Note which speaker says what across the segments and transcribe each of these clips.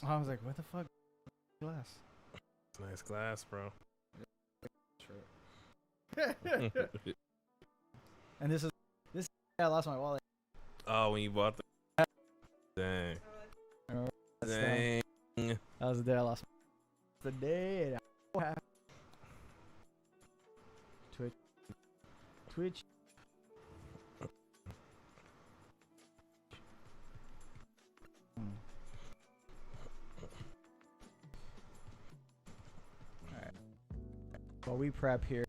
Speaker 1: I was like, what the fuck? Glass.
Speaker 2: Nice glass, bro.
Speaker 1: And this I lost my wallet.
Speaker 2: Oh, when you bought the. Dang. Dang.
Speaker 1: That was the day I lost. The day. Twitch. Alright. While we prep here.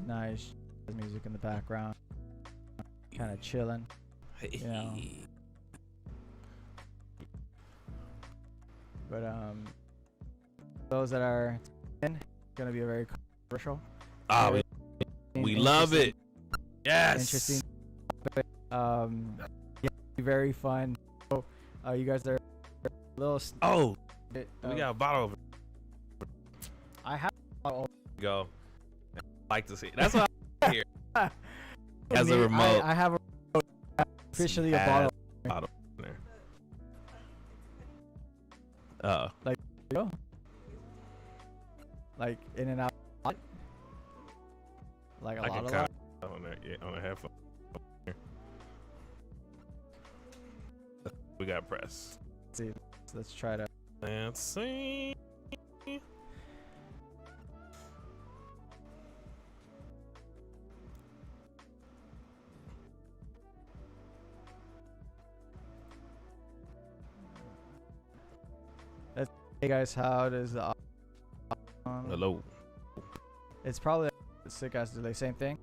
Speaker 1: Nice music in the background. Kind of chilling. You know. But those that are in, gonna be a very controversial.
Speaker 2: Oh, we love it. Yes.
Speaker 1: Interesting. Yeah, very fun. So, you guys are a little.
Speaker 2: We got a bottle of it.
Speaker 1: I have.
Speaker 2: Go. I like to see it. That's what I hear. Has a remote.
Speaker 1: I have officially a bottle.
Speaker 2: In there. Oh.
Speaker 1: Like, go. Like in and out. Like a
Speaker 2: I
Speaker 1: lot
Speaker 2: can
Speaker 1: of
Speaker 2: cut on there. Yeah, on the headphone. We got press.
Speaker 1: Let's see. Let's try to.
Speaker 2: Let's see.
Speaker 1: Hey guys, how does the
Speaker 2: Hello.
Speaker 1: It's probably sick as do the same thing.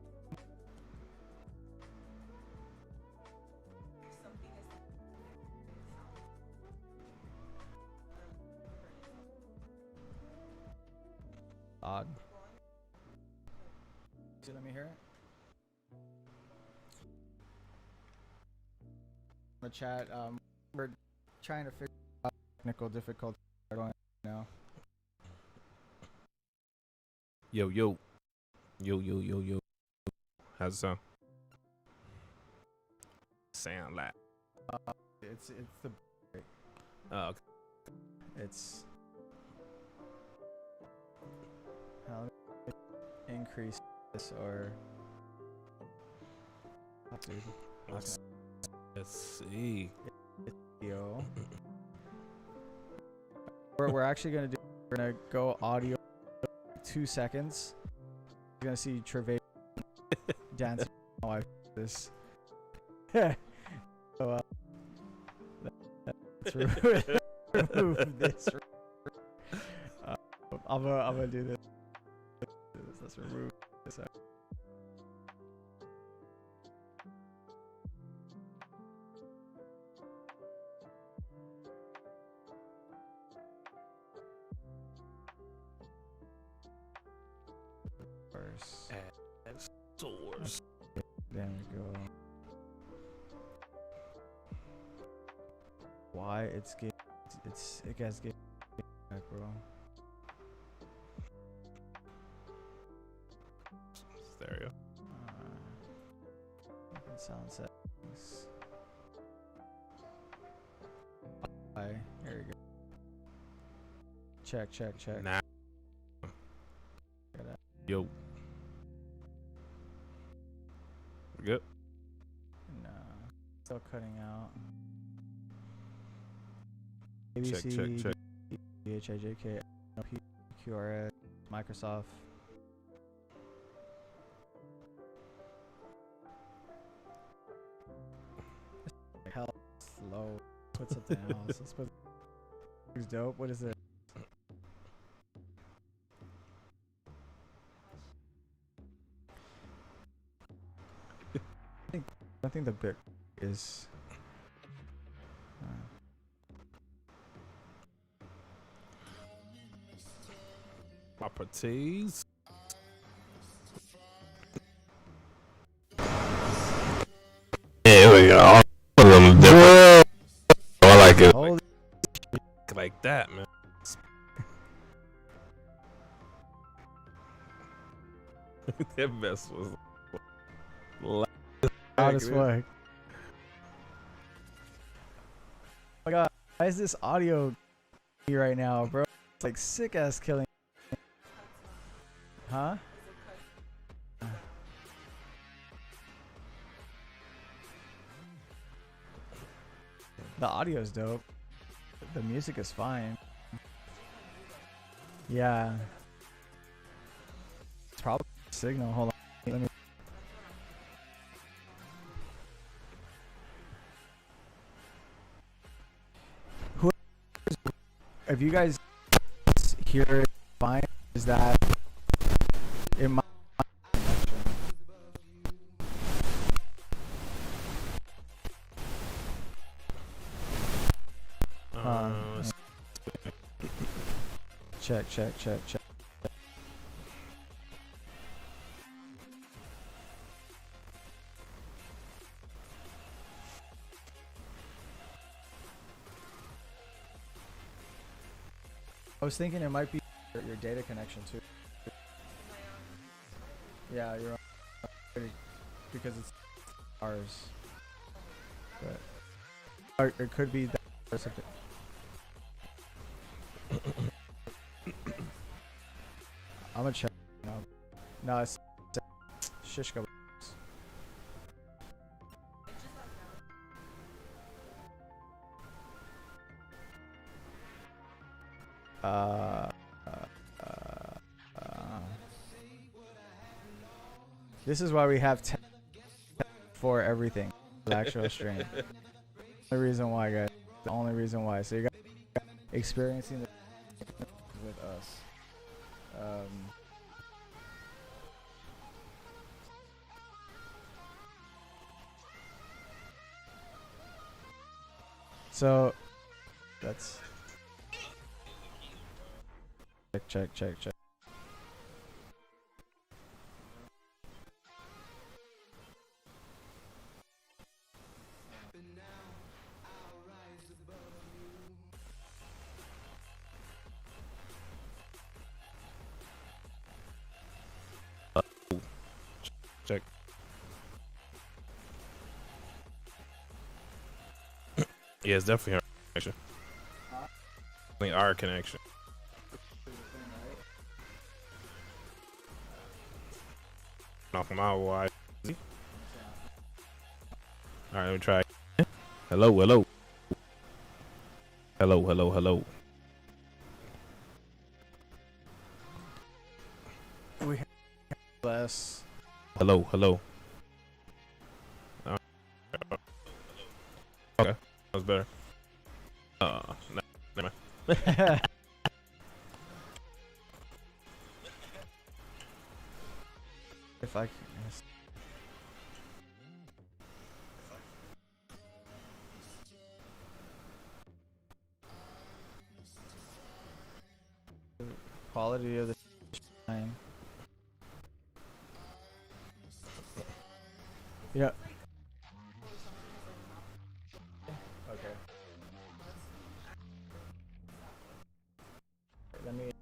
Speaker 1: Odd. So let me hear it. The chat. We're trying to figure out technical difficulties. I don't know.
Speaker 2: Yo. How's it sound? Sound like.
Speaker 1: It's the.
Speaker 2: Oh, okay.
Speaker 1: It's. How increase this or. Dude.
Speaker 2: Let's see.
Speaker 1: Yo. We're actually gonna do. We're gonna go audio. 2 seconds. You're gonna see Trevay dancing. Oh, I this. So, let's remove this. I'm gonna do this. Let's remove this.
Speaker 2: Source.
Speaker 1: There we go. Why it gets back, bro.
Speaker 2: Stereo.
Speaker 1: Sound settings. Hi, here we go. Check.
Speaker 2: Now. Yo. Good.
Speaker 1: No, still cutting out.
Speaker 2: Check.
Speaker 1: DHIJK, QRS, Microsoft. Hell, slow. Put something else. Let's put. Who's dope? What is it? I think the bit is.
Speaker 2: Properties. Here we go. All of them different. I like it.
Speaker 1: Holy
Speaker 2: Like that, man. That mess was
Speaker 1: loud as fuck. my god, why is this audio right now, bro? It's like sick ass killing. Huh? The audio's dope. The music is fine. Yeah. It's probably a signal. Hold on. Let me. Who? If you guys hear it fine, is that it might? Check. I was thinking it might be your data connection too. Yeah, you're on because it's ours. But or it could be that or something. I'm gonna check. No, it's Shishka. This is why we have 10 for everything. The actual stream. The reason why, guys. The only reason why. So you guys experiencing the with us. So that's check.
Speaker 2: Check. Yeah, it's definitely our connection. Definitely our connection. Off my wide. Alright, let me try. Hello.
Speaker 1: We have less.
Speaker 2: Hello. Okay, that's better. Never mind.
Speaker 1: If I can. Quality of the time. Yeah. Okay. Let me.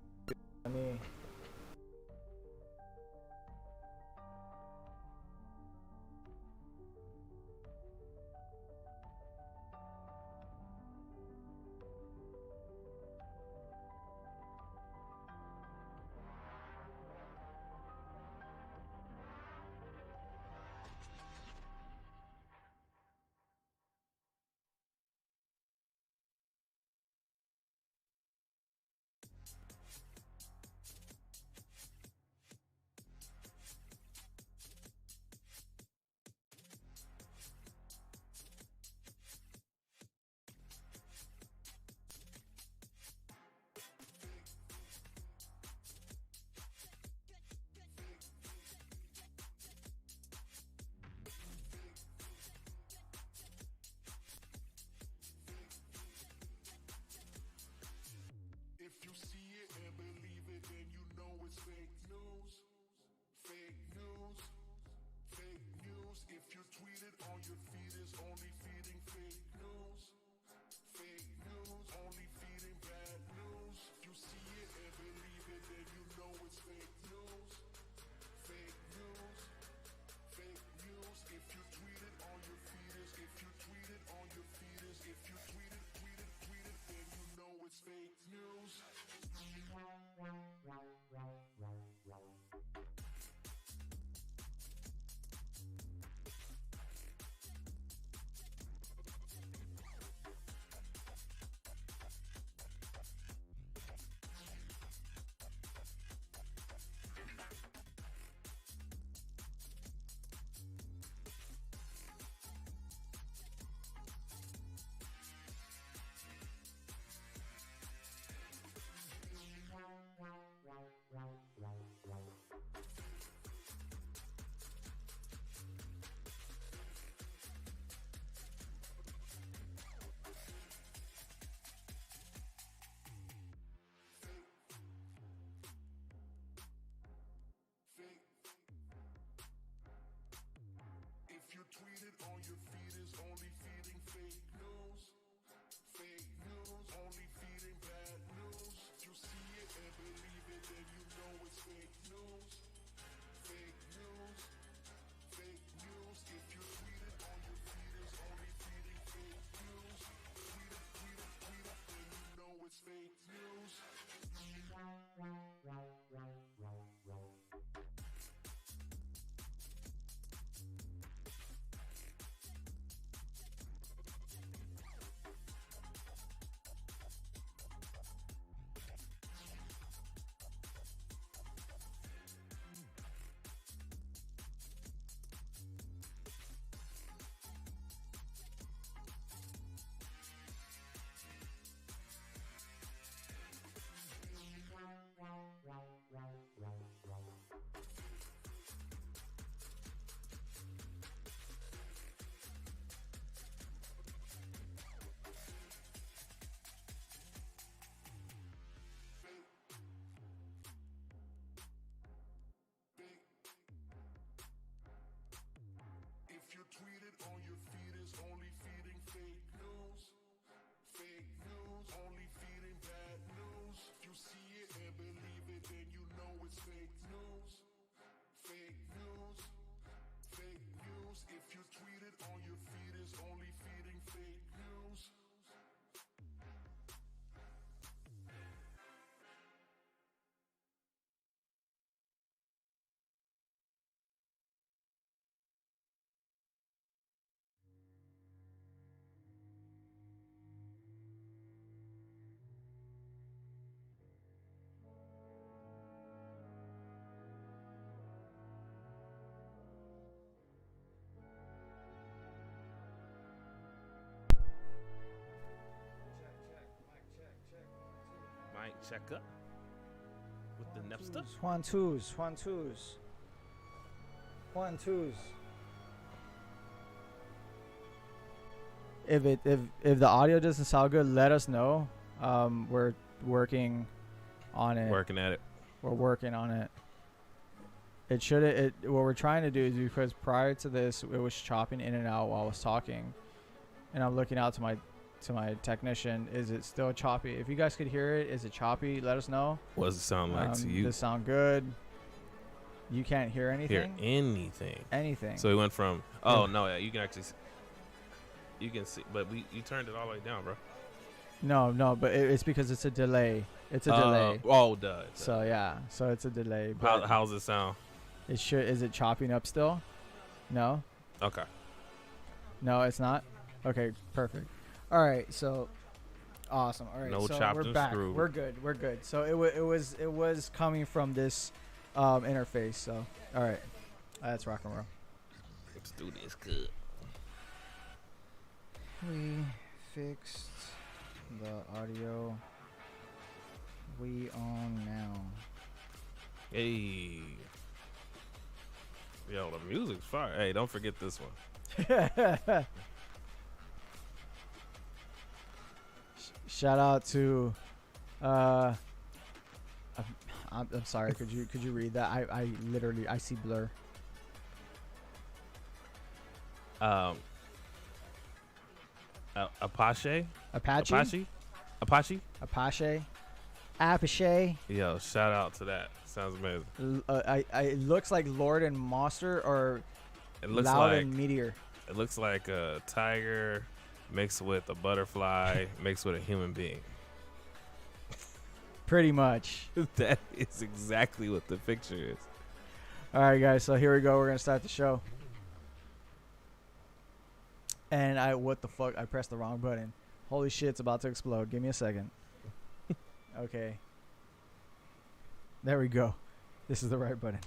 Speaker 3: If you tweet it on your feed, it's only feeding fake news. Fake news, only feeding bad news. If you see it and believe it, then you know it's fake news. Fake news, fake news. If you tweet it on your feed, it's only feeding fake news.
Speaker 2: Mic check up with the Nepster.
Speaker 1: One twos, one twos, one twos. If the audio doesn't sound good, let us know. We're working on it.
Speaker 2: Working at it.
Speaker 1: We're working on it. What we're trying to do is, because prior to this, it was chopping in and out while I was talking, and I'm looking out to my technician. Is it still choppy? If you guys could hear it, is it choppy? Let us know.
Speaker 2: What does it sound like to you?
Speaker 1: Does it sound good? You can't hear anything?
Speaker 2: Hear anything.
Speaker 1: Anything.
Speaker 2: So we went from, oh, no, yeah, you can actually see. You can see, but you turned it all the way down, bro.
Speaker 1: No, but it's because it's a delay. It's a delay.
Speaker 2: Oh, duh.
Speaker 1: So, yeah. So, it's a delay.
Speaker 2: How's it sound?
Speaker 1: Is it chopping up still? No?
Speaker 2: Okay.
Speaker 1: No, it's not? Okay, perfect. All right, so awesome. All right,
Speaker 2: No
Speaker 1: so
Speaker 2: chopped
Speaker 1: we're
Speaker 2: and
Speaker 1: back.
Speaker 2: screwed.
Speaker 1: We're good. So it was coming from this interface. So all right, let's rock and roll.
Speaker 2: Let's do this good.
Speaker 1: We fixed the audio. We on now.
Speaker 2: Hey. Yo, the music's fire. Hey, don't forget this one.
Speaker 1: Shout out to I'm sorry, could you read that? I literally see blur.
Speaker 2: Apache?
Speaker 1: Apache?
Speaker 2: Yo, shout out to that. Sounds amazing.
Speaker 1: It looks like Lord and Monster, or
Speaker 2: It looks
Speaker 1: Loud
Speaker 2: like
Speaker 1: and Meteor.
Speaker 2: It looks like a tiger mixed with a butterfly mixed with a human being.
Speaker 1: Pretty much.
Speaker 2: That is exactly what the picture is.
Speaker 1: All right, guys. So here we go. We're gonna start the show. And what the fuck? I pressed the wrong button. Holy shit! It's about to explode. Give me a second. Okay. There we go. This is the right button.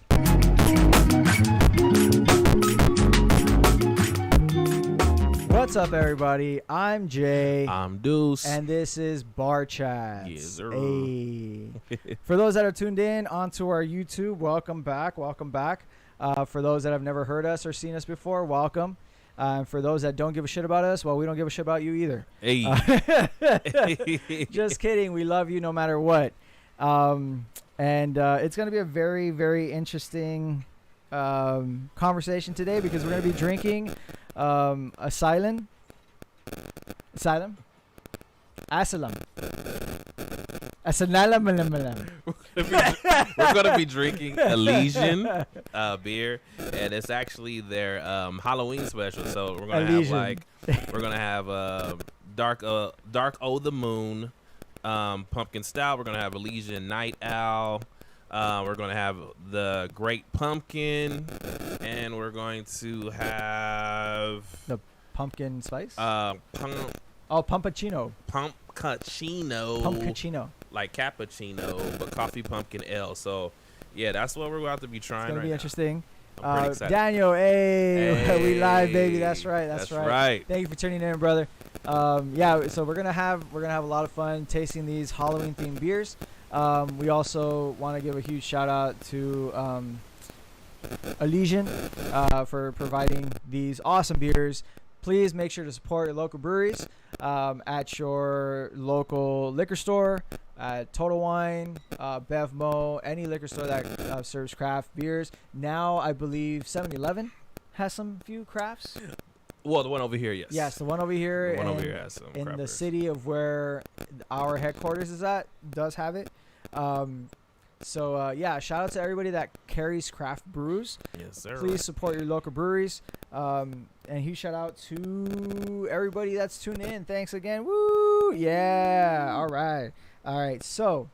Speaker 1: What's up, everybody? I'm Jay.
Speaker 2: I'm Deuce.
Speaker 1: And this is Bar Chats.
Speaker 2: Yes, sir.
Speaker 1: Hey. For those that are tuned in onto our YouTube, welcome back. Welcome back. For those that have never heard us or seen us before, welcome. For those that don't give a shit about us, well, we don't give a shit about you either.
Speaker 2: Hey.
Speaker 1: Just kidding. We love you no matter what. And it's going to be a very, very interesting conversation today, because we're going to be drinking Asylum.
Speaker 2: We're gonna be drinking Elysian beer, and it's actually their Halloween special. So we're gonna
Speaker 1: Elysian.
Speaker 2: we're gonna have dark O the Moon, pumpkin stout. We're gonna have Elysian Night Owl. We're gonna have the Great Pumpkin, and we're going to have
Speaker 1: Pumpkin spice.
Speaker 2: pumpcino.
Speaker 1: Pumpcino.
Speaker 2: Like cappuccino, but coffee pumpkin ale. So, yeah, that's what we're about to be
Speaker 1: It's
Speaker 2: trying
Speaker 1: gonna
Speaker 2: right
Speaker 1: be
Speaker 2: now.
Speaker 1: interesting.
Speaker 2: I'm pretty excited.
Speaker 1: Daniel, hey, we live, baby. That's
Speaker 2: Hey,
Speaker 1: right. That's right. Thank you for tuning in, brother. Yeah, so we're gonna have a lot of fun tasting these Halloween themed beers. We also want to give a huge shout out to Elysian for providing these awesome beers. Please make sure to support your local breweries at your local liquor store, at Total Wine, Bevmo, any liquor store that serves craft beers. Now, I believe 7-Eleven has some few crafts.
Speaker 2: Well, the one over here, yes.
Speaker 1: Yes, the one over here,
Speaker 2: The one over here has some
Speaker 1: in
Speaker 2: craft
Speaker 1: the
Speaker 2: beers.
Speaker 1: city of where our headquarters is at, does have it. Yeah, shout out to everybody that carries craft brews.
Speaker 2: Yes, sir.
Speaker 1: Please support your local breweries. And huge shout out to everybody that's tuning in. Thanks again. Woo! Yeah. All right. So,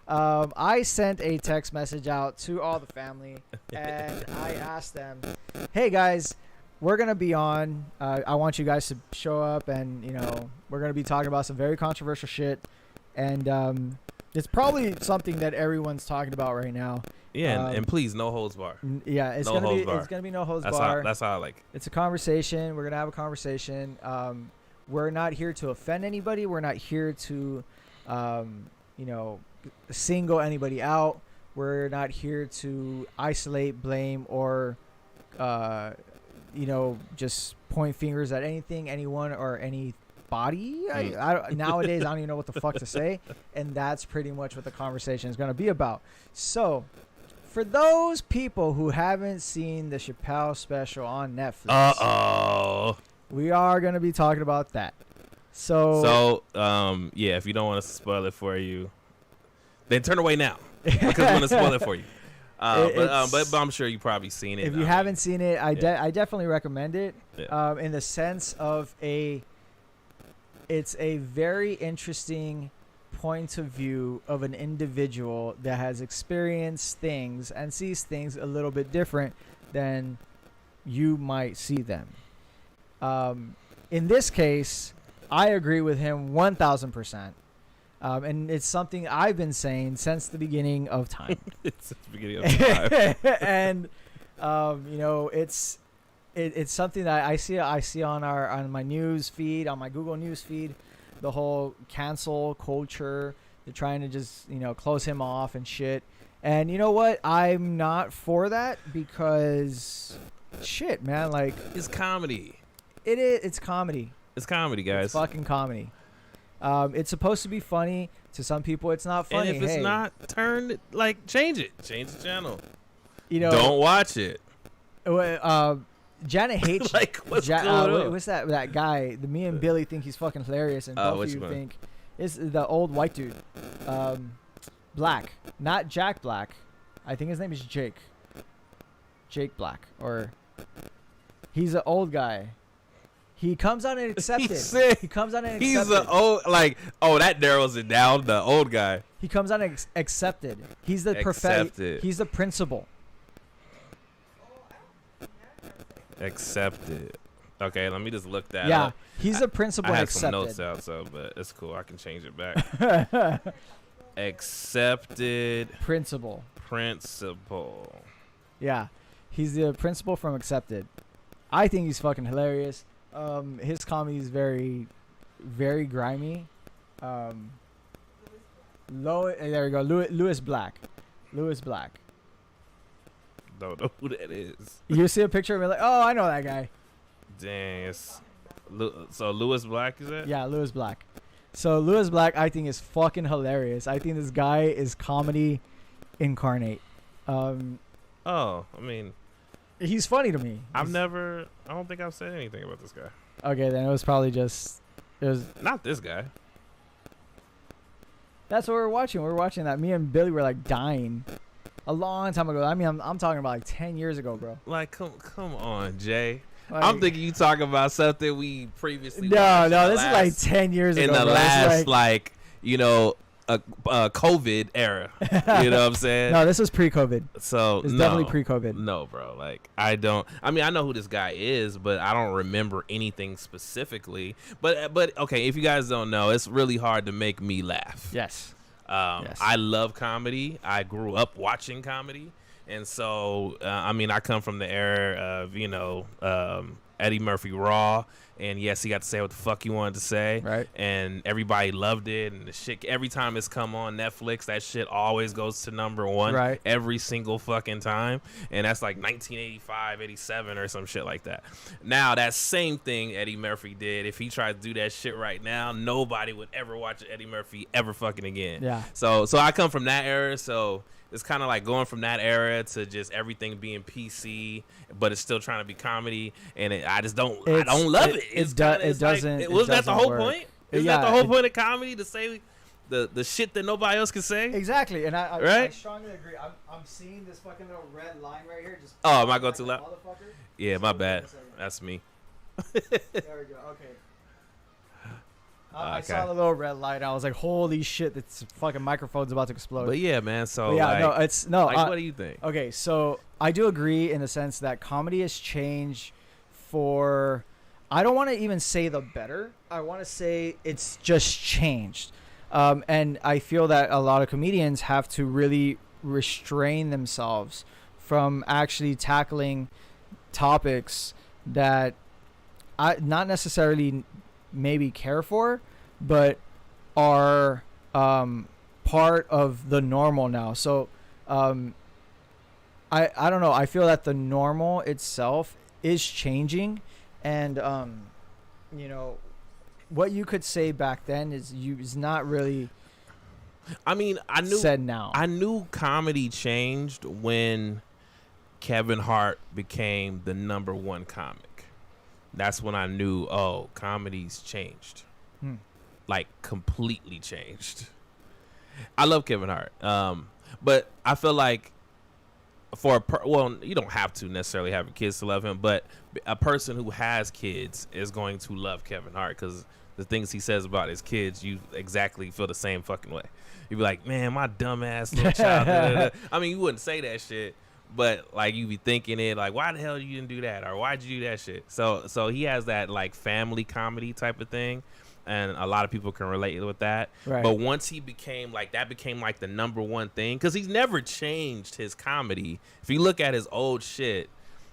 Speaker 1: I sent a text message out to all the family, and I asked them, "Hey guys, we're gonna be on. I want you guys to show up, and we're gonna be talking about some very controversial shit, and it's probably something that everyone's talking about right now.
Speaker 2: Yeah, and please, no holds bar.
Speaker 1: Yeah, it's
Speaker 2: No
Speaker 1: gonna
Speaker 2: holds
Speaker 1: be
Speaker 2: bar.
Speaker 1: it's gonna be no holds
Speaker 2: That's
Speaker 1: bar.
Speaker 2: that's how I like it.
Speaker 1: It's a conversation. We're gonna have a conversation. We're not here to offend anybody. We're not here to, single anybody out. We're not here to isolate, blame, or, just point fingers at anything, anyone, or anybody. Nowadays, I don't even know what the fuck to say, and that's pretty much what the conversation is gonna be about. So, for those people who haven't seen the Chappelle special on Netflix, we are going to be talking about that. So
Speaker 2: yeah, if you don't want us to spoil it for you, then turn away now because we're going to spoil it for you. But I'm sure you've probably seen it.
Speaker 1: If you haven't seen it, I definitely recommend it.
Speaker 2: Yeah.
Speaker 1: In the sense of it's a very interesting point of view of an individual that has experienced things and sees things a little bit different than you might see them. In this case, I agree with him 1,000%. And it's something I've been saying since the beginning of time.
Speaker 2: It's the beginning of time.
Speaker 1: And it's something that I see on my news feed, on my Google News feed. The whole cancel culture, they're trying to just close him off and shit. And you know what? I'm not for that because shit, man. Like,
Speaker 2: It's comedy.
Speaker 1: it is. It's comedy.
Speaker 2: It's comedy, guys.
Speaker 1: It's fucking comedy. It's supposed to be funny. To some people, it's not funny.
Speaker 2: And if it's
Speaker 1: Hey,
Speaker 2: not, change it. Change the channel.
Speaker 1: don't
Speaker 2: watch it.
Speaker 1: Janet hates
Speaker 2: What's going on?
Speaker 1: what's that guy? Me and Billy think he's fucking hilarious, and both
Speaker 2: which
Speaker 1: of you
Speaker 2: one?
Speaker 1: think is the old white dude, Black, not Jack Black. I think his name is Jake Black, or he's an old guy. He comes on and accepted. He comes on and accepted.
Speaker 2: He's the old, that narrows it down. The old guy.
Speaker 1: He comes on and accepted. He's the
Speaker 2: Accepted.
Speaker 1: He's the principal.
Speaker 2: Accepted. Okay, let me just look that
Speaker 1: Yeah,
Speaker 2: up.
Speaker 1: he's the principal.
Speaker 2: I had
Speaker 1: accepted.
Speaker 2: some notes out, but it's cool. I can change it back. Accepted
Speaker 1: Principal.
Speaker 2: principal.
Speaker 1: Yeah, he's the principal from Accepted. I think he's fucking hilarious. His comedy is very, very grimy. There we go. Louis Black. Louis Black.
Speaker 2: Don't know who that is.
Speaker 1: You see a picture of him, like, oh, I know that guy.
Speaker 2: Dang. So Louis Black is that?
Speaker 1: Yeah, Louis Black. So Louis Black, I think, is fucking hilarious. I think this guy is comedy incarnate.
Speaker 2: Oh, I mean,
Speaker 1: He's funny to me.
Speaker 2: I don't think I've said anything about this guy.
Speaker 1: Okay, then it was probably just. It was.
Speaker 2: Not this guy.
Speaker 1: That's what we were watching. We were watching that. Me and Billy were like dying, a long time ago. I mean, I'm talking about like 10 years ago, bro.
Speaker 2: Like, come on, Jay.
Speaker 1: Like,
Speaker 2: I'm thinking you talking about something we previously.
Speaker 1: No,
Speaker 2: watched
Speaker 1: no,
Speaker 2: in the
Speaker 1: this is
Speaker 2: last-
Speaker 1: like 10 years ago.
Speaker 2: in the
Speaker 1: bro. It's
Speaker 2: last
Speaker 1: like,
Speaker 2: COVID era. You know what I'm saying?
Speaker 1: no, this was pre-COVID.
Speaker 2: So
Speaker 1: It's
Speaker 2: no,
Speaker 1: definitely pre-COVID.
Speaker 2: No, bro. Like I know who this guy is, but I don't remember anything specifically. But okay, if you guys don't know, it's really hard to make me laugh.
Speaker 1: Yes. Yes.
Speaker 2: I love comedy. I grew up watching comedy, and so I come from the era of Eddie Murphy Raw. And yes, he got to say what the fuck he wanted to say.
Speaker 1: Right.
Speaker 2: And everybody loved it. And the shit, every time it's come on Netflix, that shit always goes to number one.
Speaker 1: Right.
Speaker 2: Every single fucking time. And that's like 1985, 87 or some shit like that. Now, that same thing Eddie Murphy did, if he tried to do that shit right now, nobody would ever watch Eddie Murphy ever fucking again.
Speaker 1: Yeah.
Speaker 2: So I come from that era. So it's kind of like going from that era to just everything being PC, but it's still trying to be comedy, and I don't love it. It's kinda- it's like-
Speaker 1: doesn't.
Speaker 2: Wasn't that the whole
Speaker 1: work.
Speaker 2: point? Isn't
Speaker 1: Yeah,
Speaker 2: that the whole point of comedy, to say the shit that nobody else can say?
Speaker 1: Exactly, and I
Speaker 2: Right?
Speaker 1: strongly agree. I'm seeing this fucking little red line right here. Just
Speaker 2: Oh, am I going too loud?
Speaker 1: Motherfucker.
Speaker 2: Yeah, my
Speaker 1: So,
Speaker 2: bad.
Speaker 1: wait a second.
Speaker 2: That's me.
Speaker 1: There we go. Okay. I
Speaker 2: Okay.
Speaker 1: saw the little red light. I was like, "Holy shit! This fucking microphone's about to explode."
Speaker 2: But yeah, man. So
Speaker 1: But yeah,
Speaker 2: like,
Speaker 1: no, it's no.
Speaker 2: what do you think?
Speaker 1: Okay, so I do agree in the sense that comedy has changed for. I don't want to even say the better. I want to say it's just changed, and I feel that a lot of comedians have to really restrain themselves from actually tackling topics that I not necessarily maybe care for, but are part of the normal now. So I don't know. I feel that the normal itself is changing, and what you could say back then is not really
Speaker 2: I
Speaker 1: said now.
Speaker 2: I knew comedy changed when Kevin Hart became the number one comic. That's when I knew, comedy's changed. Like, completely changed. I love Kevin Hart. But I feel like you don't have to necessarily have kids to love him, but a person who has kids is going to love Kevin Hart because the things he says about his kids, you exactly feel the same fucking way. You'd be like, man, my dumb ass little child. Da, da, da. I mean, you wouldn't say that shit, but like you be thinking it, like, why the hell you didn't do that, or why'd you do that shit? So he has that like family comedy type of thing, and a lot of people can relate with that.
Speaker 1: Right.
Speaker 2: But once he became like the number one thing, because he's never changed his comedy. If you look at his old shit,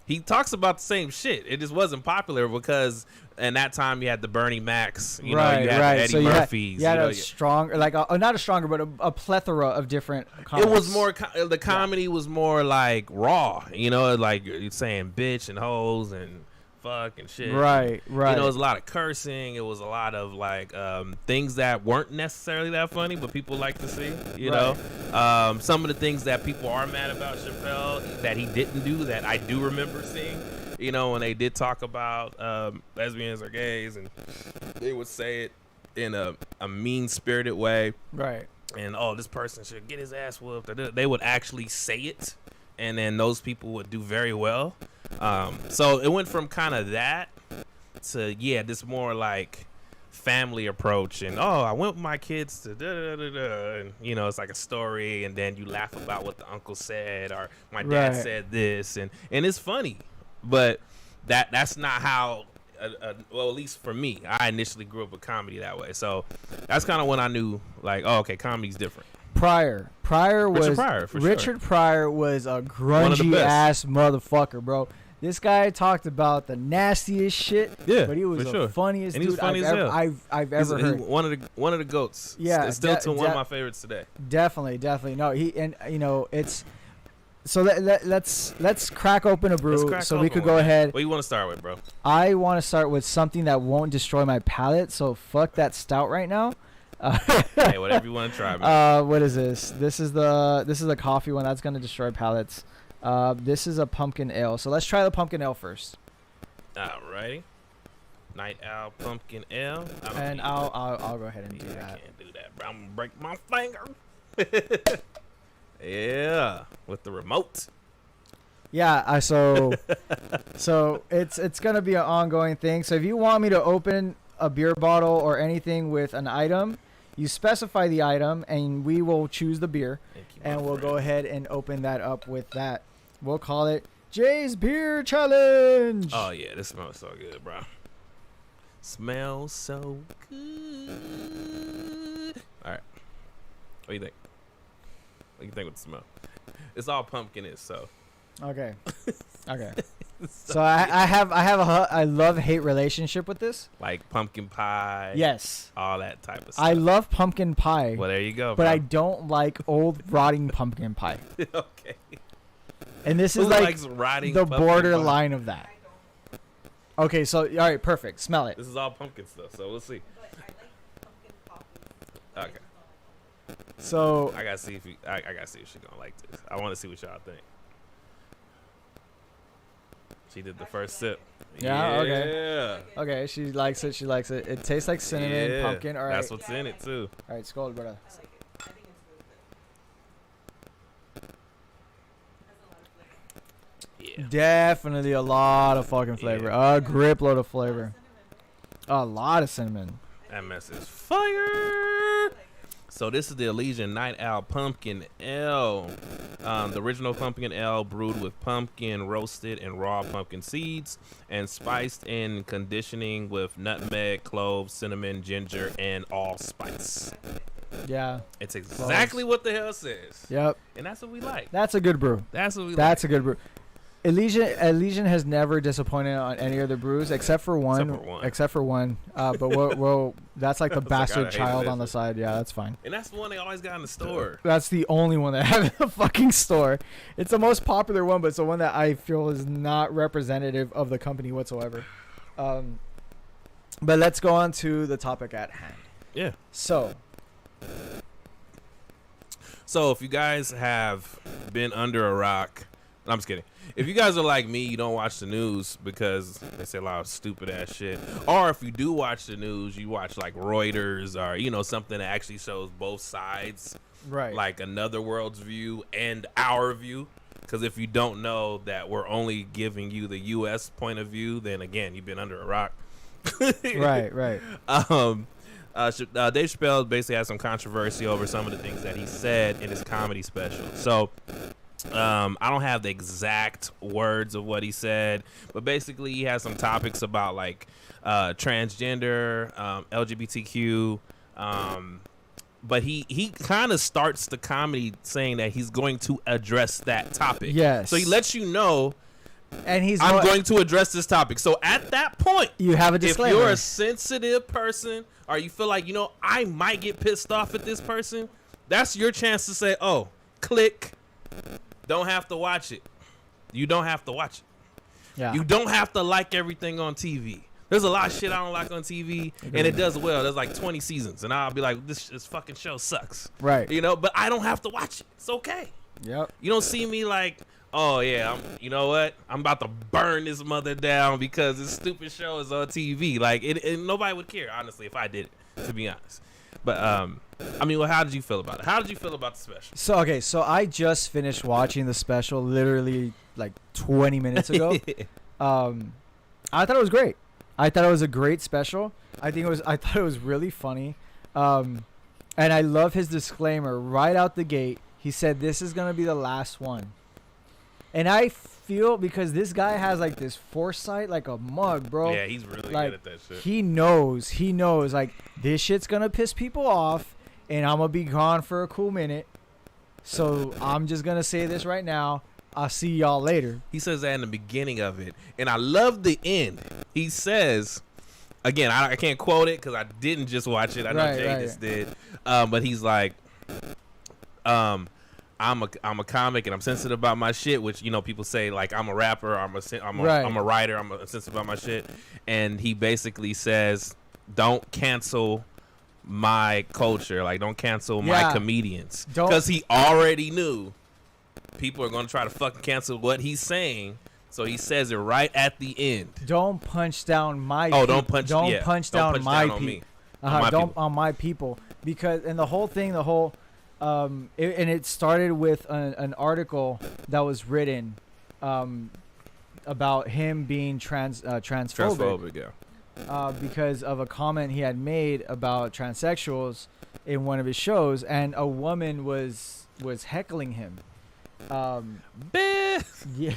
Speaker 2: he talks about the same shit. It just wasn't popular because in that time you had the Bernie Macs, you had the Eddie
Speaker 1: So
Speaker 2: Murphys.
Speaker 1: you had a stronger, like not a stronger, but a plethora of different comics.
Speaker 2: It was more the comedy was more like raw, like you're saying bitch and hoes and fuck and shit.
Speaker 1: Right.
Speaker 2: It was a lot of cursing. It was a lot of like things that weren't necessarily that funny, but people like to see. You know, some of the things that people are mad about Chappelle that he didn't do that I do remember seeing. When they did talk about lesbians or gays, and they would say it in a mean-spirited way.
Speaker 1: Right.
Speaker 2: And, this person should get his ass whooped. They would actually say it, and then those people would do very well. So it went from kind of that to, this more like family approach. And, I went with my kids to da-da-da-da-da. And, it's like a story, and then you laugh about what the uncle said, or my dad said this. And it's funny. But that's not how, well, at least for me, I initially grew up with comedy that way. So that's kind of when I knew, like, okay, comedy's different.
Speaker 1: Pryor was Richard Pryor was a grungy ass motherfucker, bro. This guy talked about the nastiest shit, but he was the funniest dude I've ever heard.
Speaker 2: One of the goats.
Speaker 1: Yeah,
Speaker 2: it's still one of my favorites today.
Speaker 1: Definitely. No, it's. So let's crack open a brew so we could go ahead.
Speaker 2: What do you want to start with, bro?
Speaker 1: I want to start with something that won't destroy my palate. So fuck that stout right now.
Speaker 2: Hey, whatever you want to try, man.
Speaker 1: What is this? This is the coffee one that's gonna destroy palates. This is a pumpkin ale. So let's try the pumpkin ale first.
Speaker 2: Alrighty. Night Owl Pumpkin Ale.
Speaker 1: And I'll go ahead and do
Speaker 2: I
Speaker 1: that.
Speaker 2: can't do that, bro. I'm gonna break my finger. Yeah, with the remote.
Speaker 1: Yeah, so it's gonna be an ongoing thing. So if you want me to open a beer bottle or anything with an item, you specify the item, and we will choose the beer,
Speaker 2: Thank you, my
Speaker 1: and we'll go
Speaker 2: friend.
Speaker 1: ahead and open that up with that. We'll call it Jay's Beer Challenge.
Speaker 2: Oh yeah, this smells so good, bro. Smells so good. All right, what do you think? What do you think with the smell? It's all pumpkin-ish, so.
Speaker 1: Okay. Okay. So I love-hate relationship with this.
Speaker 2: Like pumpkin pie.
Speaker 1: Yes.
Speaker 2: All that type of stuff.
Speaker 1: I love pumpkin pie,
Speaker 2: Well, there you go.
Speaker 1: but
Speaker 2: bro.
Speaker 1: I don't like old rotting pumpkin pie.
Speaker 2: Okay.
Speaker 1: And this
Speaker 2: Who
Speaker 1: is like
Speaker 2: likes rotting
Speaker 1: the
Speaker 2: pumpkin
Speaker 1: borderline of that. Okay, so all right, perfect. Smell
Speaker 2: pie?
Speaker 1: it.
Speaker 2: This is all pumpkin stuff, so we'll see. Okay.
Speaker 1: So
Speaker 2: I gotta see if I gotta see if she's gonna like this. I want to see what y'all think. She did the first sip.
Speaker 1: Yeah, okay.
Speaker 2: Yeah.
Speaker 1: okay, she likes it. She likes it. It tastes like cinnamon,
Speaker 2: Yeah,
Speaker 1: pumpkin. All right,
Speaker 2: That's what's in it too.
Speaker 1: all right, skål, brother.
Speaker 2: Yeah.
Speaker 1: Definitely a lot of fucking flavor. A grip load of flavor. A lot of cinnamon.
Speaker 2: That mess is fire. So this is the Elysian Night Owl Pumpkin Ale. The original pumpkin ale brewed with pumpkin, roasted and raw pumpkin seeds, and spiced in conditioning with nutmeg, cloves, cinnamon, ginger, and allspice.
Speaker 1: Yeah.
Speaker 2: It's exactly what the hell it says.
Speaker 1: Yep.
Speaker 2: And that's what we like.
Speaker 1: That's a good brew.
Speaker 2: That's what we
Speaker 1: That's
Speaker 2: like.
Speaker 1: a good brew. Elysian has never disappointed on any of the brews except for one. But we'll that's like the
Speaker 2: It's like, I
Speaker 1: bastard
Speaker 2: hated
Speaker 1: child
Speaker 2: this
Speaker 1: on the
Speaker 2: one.
Speaker 1: side. Yeah, that's fine.
Speaker 2: And that's the one they always got in the store.
Speaker 1: That's the only one that I have in the fucking store. It's the most popular one, but it's the one that I feel is not representative of the company whatsoever. But let's go on to the topic at hand.
Speaker 2: Yeah.
Speaker 1: So,
Speaker 2: So if you guys have been under a rock, I'm just kidding. If you guys are like me, you don't watch the news because they say a lot of stupid ass shit. Or if you do watch the news, you watch like Reuters or something that actually shows both sides,
Speaker 1: right.
Speaker 2: like another world's view and our view. Because if you don't know that we're only giving you the U.S. point of view, then again, you've been under a rock.
Speaker 1: right.
Speaker 2: Dave Chappelle basically had some controversy over some of the things that he said in his comedy special. So I don't have the exact words of what he said, but basically he has some topics about like transgender, LGBTQ, but he kind of starts the comedy saying that he's going to address that topic.
Speaker 1: Yes.
Speaker 2: So he lets you know
Speaker 1: And he's
Speaker 2: I'm going to address this topic. So at that point,
Speaker 1: You have a
Speaker 2: if
Speaker 1: disclaimer.
Speaker 2: you're a sensitive person or you feel like, I might get pissed off at this person, that's your chance to say, oh, click. Don't have to watch it. You don't have to watch it.
Speaker 1: yeah.
Speaker 2: You don't have to like everything on TV. There's a lot of shit I don't like on TV, and it does well. There's like 20 seasons, and I'll be like, this fucking show sucks.
Speaker 1: Right.
Speaker 2: But I don't have to watch it. It's okay.
Speaker 1: Yep.
Speaker 2: You don't see me like, oh yeah, you know what? I'm about to burn this mother down because this stupid show is on TV. Like, nobody would care, honestly, if I did it, to be honest. But how did you feel about it? How did you feel about the special?
Speaker 1: So I just finished watching the special literally like 20 minutes ago. I thought it was great. I thought it was a great special. I thought it was really funny. And I love his disclaimer right out the gate. He said this is going to be the last one. And I feel because this guy has like this foresight like a mug, bro.
Speaker 2: Yeah, he's really
Speaker 1: Like,
Speaker 2: good at that shit.
Speaker 1: He knows like this shit's going to piss people off and I'm going to be gone for a cool minute. So I'm just going to say this right now. I'll see y'all later.
Speaker 2: He says that in the beginning of it, and I love the end. He says, again, I can't quote it because I didn't just watch it. I know
Speaker 1: Right,
Speaker 2: Jay
Speaker 1: right.
Speaker 2: just did, but he's like, I'm a comic and I'm sensitive about my shit, which people say like I'm a rapper, I'm a writer, I'm sensitive about my shit, and he basically says, don't cancel my culture, like don't cancel my
Speaker 1: Yeah.
Speaker 2: comedians,
Speaker 1: Don't-
Speaker 2: because he already knew people are going to try to fucking cancel what he's saying. So he says it right at the end.
Speaker 1: Don't punch down my.
Speaker 2: Oh, don't punch.
Speaker 1: Don't
Speaker 2: yeah,
Speaker 1: punch
Speaker 2: don't
Speaker 1: down
Speaker 2: punch
Speaker 1: my
Speaker 2: down on me.
Speaker 1: people.
Speaker 2: On my
Speaker 1: Don't
Speaker 2: people.
Speaker 1: on my people, because and the whole thing, and it started with an article that was written about him being transphobic.
Speaker 2: Transphobic, yeah.
Speaker 1: Because of a comment he had made about transsexuals in one of his shows, and a woman was heckling him. Yeah.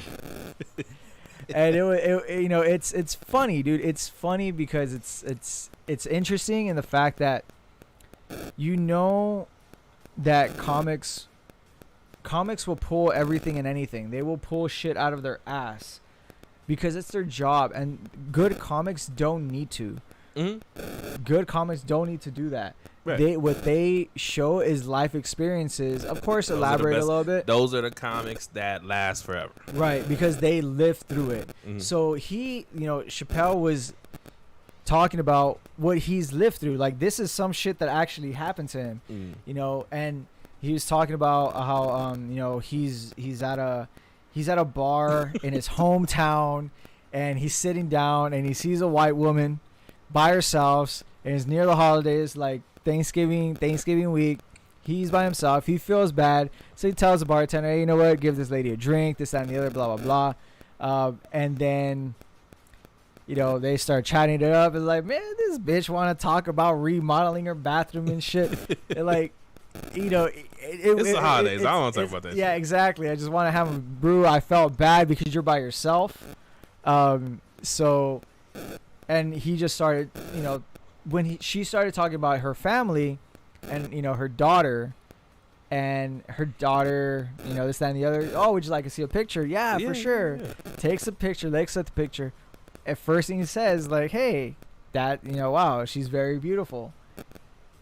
Speaker 1: And it's funny, dude. It's funny because it's interesting in the fact that that comics will pull everything and anything. They will pull shit out of their ass because it's their job, and good comics don't need to.
Speaker 2: Mm-hmm.
Speaker 1: Good comics don't need to do that.
Speaker 2: Right.
Speaker 1: What they show is life experiences. Of course,
Speaker 2: Those are the
Speaker 1: elaborate a
Speaker 2: best-
Speaker 1: little bit.
Speaker 2: Those are the comics that last forever.
Speaker 1: Right, because they lived through it.
Speaker 2: Mhm.
Speaker 1: So Chappelle was talking about what he's lived through. Like, this is some shit that actually happened to him, and he was talking about how he's at a bar in his hometown, and he's sitting down and he sees a white woman by herself, and it's near the holidays, like Thanksgiving week. He's by himself. He feels bad, so he tells the bartender, "Hey, you know what? Give this lady a drink. This, that, and the other. Blah blah blah." And then, they start chatting it up. It's like, man, this bitch want to talk about remodeling her bathroom and shit. And like,
Speaker 2: It's the holidays. I don't want to talk about that.
Speaker 1: Yeah,
Speaker 2: shit.
Speaker 1: exactly. I just want to have a brew. I felt bad because you're by yourself. So, and he just started, when she started talking about her family and, her daughter, this, that, and the other. Oh, would you like to see a picture? Yeah, for sure.
Speaker 2: Yeah.
Speaker 1: Takes a picture, looks at the picture. At first thing he says, like, hey, that, wow, she's very beautiful.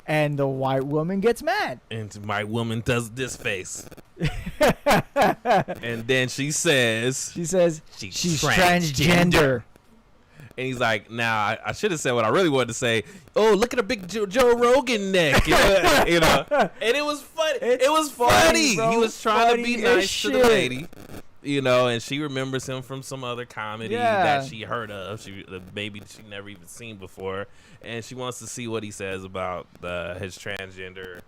Speaker 1: And the white woman gets mad.
Speaker 2: And my woman does this face. And then she says,
Speaker 1: She says,
Speaker 2: she's
Speaker 1: she's
Speaker 2: transgender.
Speaker 1: transgender.
Speaker 2: And he's like, now I should have said what I really wanted to say. Oh, look at a big Joe Rogan neck. And it was funny.
Speaker 1: It's
Speaker 2: it was
Speaker 1: funny,
Speaker 2: funny.
Speaker 1: bro.
Speaker 2: He was trying to be
Speaker 1: Funny as
Speaker 2: nice to the
Speaker 1: shit.
Speaker 2: lady. And she remembers him from some other comedy
Speaker 1: Yeah.
Speaker 2: that she heard of. Maybe she never even seen before. And she wants to see what he says about her transgender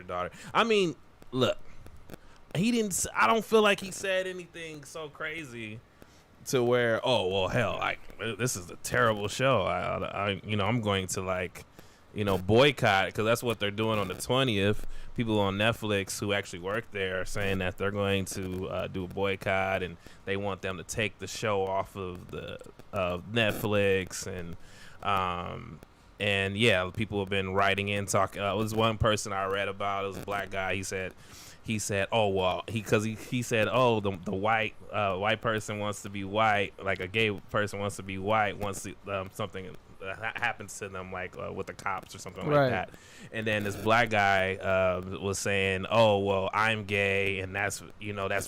Speaker 2: daughter. I mean, look, I don't feel like he said anything so crazy to where, oh, well, hell, like, this is a terrible show. I'm going to, boycott, because that's what they're doing on the 20th. People on Netflix who actually work there are saying that they're going to do a boycott, and they want them to take the show off of Netflix, and yeah, people have been writing in talking. It was one person I read about. It was a black guy. He said, oh well, he said, oh, the white person wants to be white, like a gay person wants to be white once something happens to them, like with the cops or something
Speaker 1: Right.
Speaker 2: like that. And then this black guy was saying, oh well, I'm gay, and that's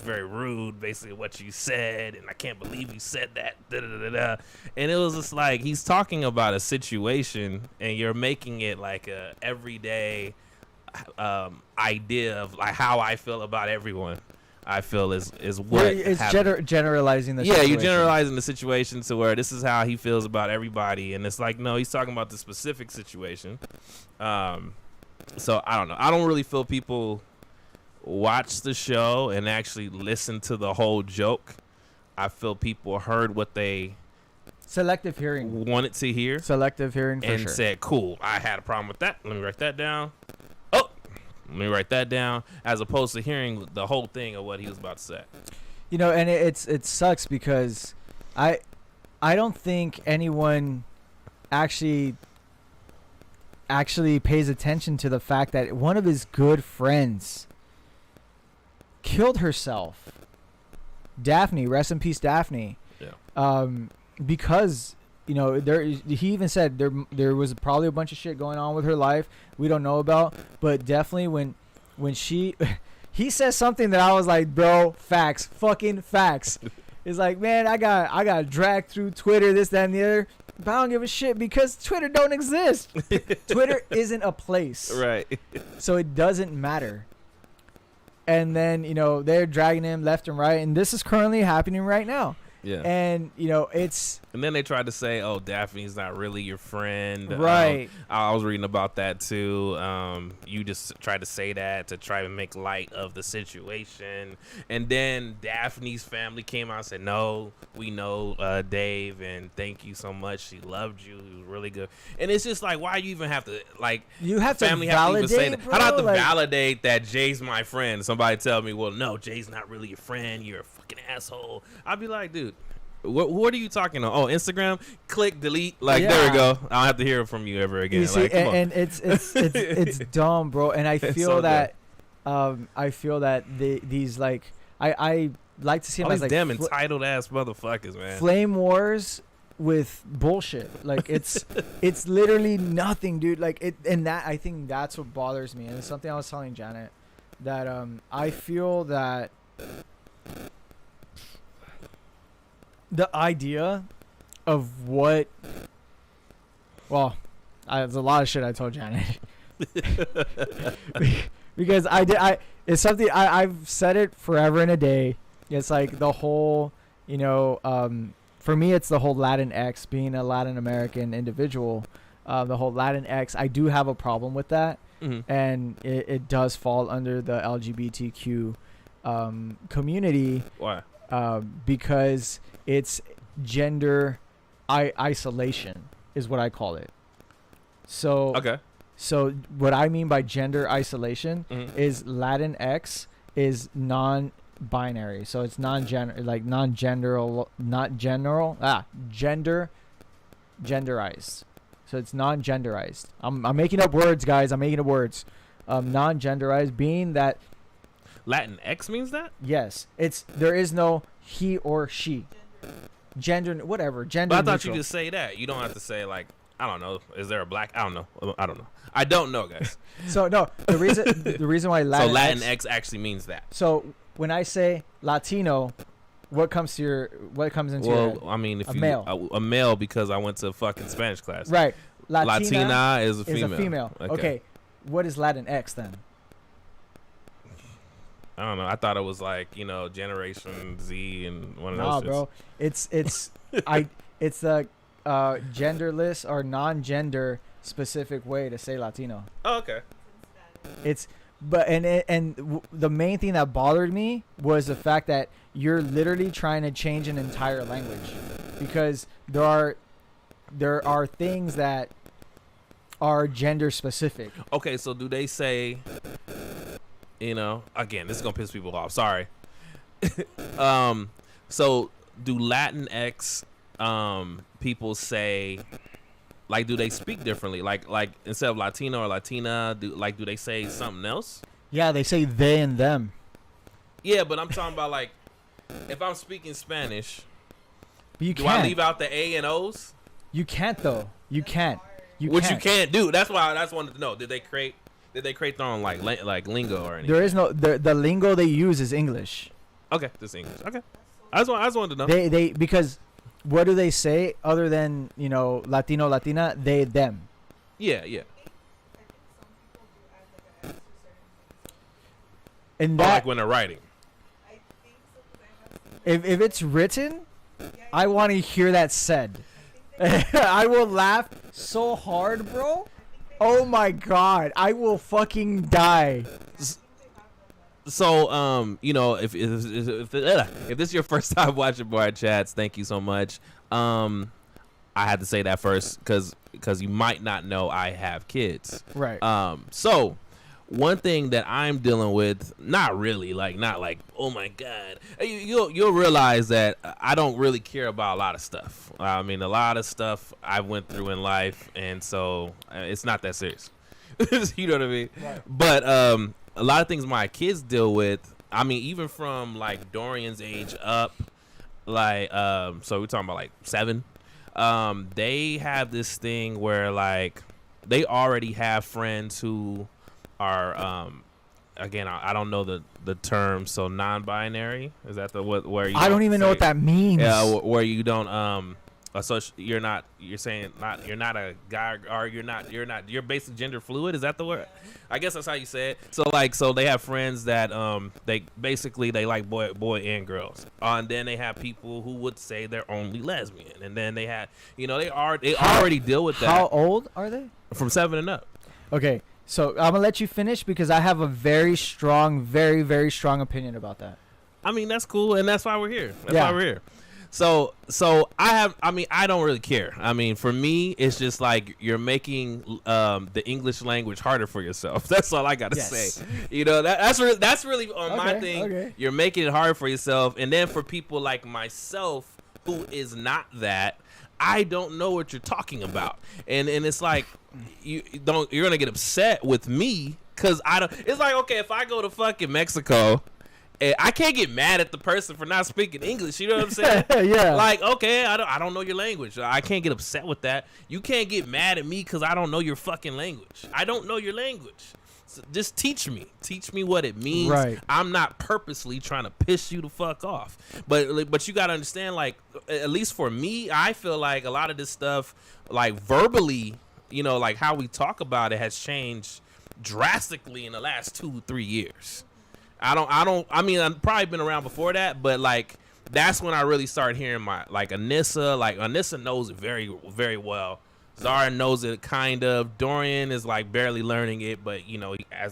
Speaker 2: very rude, basically what you said, and I can't believe you said that. Da, da, da, da. And it was just like, he's talking about a situation, and you're making it like a everyday idea of like how I feel about everyone. I feel is what
Speaker 1: It's
Speaker 2: happened.
Speaker 1: generalizing the
Speaker 2: Yeah,
Speaker 1: situation.
Speaker 2: you're generalizing the situation to where this is how he feels about everybody, and it's like, no, he's talking about the specific situation. So I don't know. I don't really feel people watch the show and actually listen to the whole joke. I feel people heard what they
Speaker 1: Selective hearing.
Speaker 2: wanted to hear
Speaker 1: Selective hearing for
Speaker 2: and
Speaker 1: sure.
Speaker 2: said, cool, I had a problem with that. Let me write that down. Oh, let me write that down, as opposed to hearing the whole thing of what he was about to say.
Speaker 1: And it sucks because I don't think anyone actually pays attention to the fact that one of his good friends killed herself. Daphne, rest in peace, Daphne.
Speaker 2: Yeah.
Speaker 1: Because he even said there was probably a bunch of shit going on with her life we don't know about, but definitely when she he says something that I was like, bro, facts, fucking facts. It's like, man, I got dragged through Twitter, this, that, and the other, but I don't give a shit because Twitter don't exist. Twitter isn't a place,
Speaker 2: Right.
Speaker 1: so it doesn't matter. and then they're dragging him left and right, and this is currently happening right now.
Speaker 2: Yeah.
Speaker 1: And it's
Speaker 2: And then they tried to say, "Oh, Daphne's not really your friend."
Speaker 1: Right.
Speaker 2: I was reading about that too. You just tried to say that to try to make light of the situation, and then Daphne's family came out and said, "No, we know Dave, and thank you so much. She loved you. He was really good." And it's just like, why you even have to like?
Speaker 1: you have to
Speaker 2: Family
Speaker 1: validate,
Speaker 2: have to even say that.
Speaker 1: bro.
Speaker 2: How do I have to
Speaker 1: like,
Speaker 2: validate that Jay's my friend? Somebody tell me, well, no, Jay's not really your friend. You're a fucking asshole. I'd be like, dude, what are you talking on? Oh, Instagram? Click, delete. Like, there we go. I don't have to hear from you ever again.
Speaker 1: You see,
Speaker 2: like, come on.
Speaker 1: and it's dumb, bro. And I feel
Speaker 2: so
Speaker 1: that, these like I like to see them
Speaker 2: All
Speaker 1: as
Speaker 2: these
Speaker 1: like
Speaker 2: damn entitled ass motherfuckers, man.
Speaker 1: flame wars with bullshit. Like it's literally nothing, dude. Like and that I think that's what bothers me, and it's something I was telling Janet that I feel that the idea of what, well, there's a lot of shit I told Janet because it's something I've said it forever and a day. It's like the whole, for me, it's the whole Latinx, being a Latin American individual, the whole Latinx. I do have a problem with that, and it does fall under the LGBTQ community.
Speaker 2: Why?
Speaker 1: Because it's gender isolation is what I call it. So
Speaker 2: Okay.
Speaker 1: So what I mean by gender isolation is Latinx is non-binary. So it's non-gender, like non-general, not general, genderized. So it's non-genderized. I'm making up words, guys. I'm making up words. Non-genderized being that.
Speaker 2: Latin X means that?
Speaker 1: Yes, there is no he or she, gender, whatever, gender.
Speaker 2: But I thought
Speaker 1: neutral.
Speaker 2: you just say that. You don't have to say like, I don't know. Is there a black? I don't know. I don't know, guys.
Speaker 1: So no, the reason why Latin
Speaker 2: So Latin X actually means that.
Speaker 1: So when I say Latino, what comes into your
Speaker 2: Well, I mean, if
Speaker 1: a
Speaker 2: you
Speaker 1: male.
Speaker 2: A male, because I went to fucking Spanish class.
Speaker 1: right?
Speaker 2: Latina is a female.
Speaker 1: Is a female. Okay. What is Latin X then?
Speaker 2: I don't know. I thought it was like, Generation Z and one of those.
Speaker 1: Nah,
Speaker 2: shits.
Speaker 1: bro. It's it's a genderless or non-gender specific way to say Latino.
Speaker 2: Oh, okay.
Speaker 1: The main thing that bothered me was the fact that you're literally trying to change an entire language, because there are things that are gender specific.
Speaker 2: Okay, so do they say, again, this is gonna piss people off. Sorry. So do Latinx people say, like, do they speak differently? Like instead of Latino or Latina, do they say something else?
Speaker 1: Yeah, they say they and them.
Speaker 2: Yeah, but I'm talking about like, if I'm speaking Spanish,
Speaker 1: But you
Speaker 2: do
Speaker 1: can't.
Speaker 2: I leave out the A and O's?
Speaker 1: You can't though. You can't.
Speaker 2: You can't do. That's why I just wanted to know. Did they create their own like lingo or anything?
Speaker 1: There is no the lingo they use is English.
Speaker 2: Okay, this English. Okay, I just wanted to know.
Speaker 1: They because what do they say other than Latino, Latina? They, them.
Speaker 2: Yeah.
Speaker 1: And
Speaker 2: Or
Speaker 1: that
Speaker 2: like when they're writing.
Speaker 1: if it's written, I want to hear that said. I will laugh so hard, bro. Oh my god, I will fucking die.
Speaker 2: So, if this is your first time watching Boy Chats, thank you so much. I had to say that first because you might not know I have kids.
Speaker 1: Right.
Speaker 2: So one thing that I'm dealing with, not like, oh my god, you'll realize that I don't really care about a lot of stuff. I mean, a lot of stuff I went through in life, and so it's not that serious. You know what I mean?
Speaker 1: Right.
Speaker 2: But a lot of things my kids deal with, I mean, even from like Dorian's age up, like so we're talking about like 7. They have this thing where like they already have friends who are again, I don't know the term, so non-binary, is that where you
Speaker 1: I don't even know what that means.
Speaker 2: yeah, where you don't You're not. You're saying not. You're not a guy, or you're not. You're not. You're basically gender fluid. Is that the word? I guess that's how you say it. So they have friends that they basically they like boy and girls. And then they have people who would say they're only lesbian. And then they have they already deal with that.
Speaker 1: How old are they?
Speaker 2: From 7 and up.
Speaker 1: Okay, so I'm gonna let you finish because I have a very strong, very very strong opinion about that.
Speaker 2: I mean, that's cool, and that's why we're here. That's
Speaker 1: Yeah.
Speaker 2: why we're here. So I don't really care. I mean, for me, it's just like you're making the English language harder for yourself. That's all I gotta
Speaker 1: Yes.
Speaker 2: say. That's really on my
Speaker 1: Okay,
Speaker 2: thing.
Speaker 1: okay.
Speaker 2: You're making it hard for yourself, and then for people like myself who is not that, I don't know what you're talking about, and it's like you're gonna get upset with me because I don't. It's like, okay, if I go to fucking Mexico. I can't get mad at the person for not speaking English. You know what I'm saying?
Speaker 1: Yeah.
Speaker 2: Like, okay, I don't know your language. I can't get upset with that. You can't get mad at me because I don't know your fucking language. I don't know your language. So just teach me. Teach me what it means.
Speaker 1: Right.
Speaker 2: I'm not purposely trying to piss you the fuck off. But you gotta understand, like, at least for me, I feel like a lot of this stuff, like verbally, like how we talk about it has changed drastically in the last 2-3 years. I mean, I've probably been around before that, but like that's when I really started hearing Anissa knows it very, very well. Zara knows it kind of. Dorian is like barely learning it, but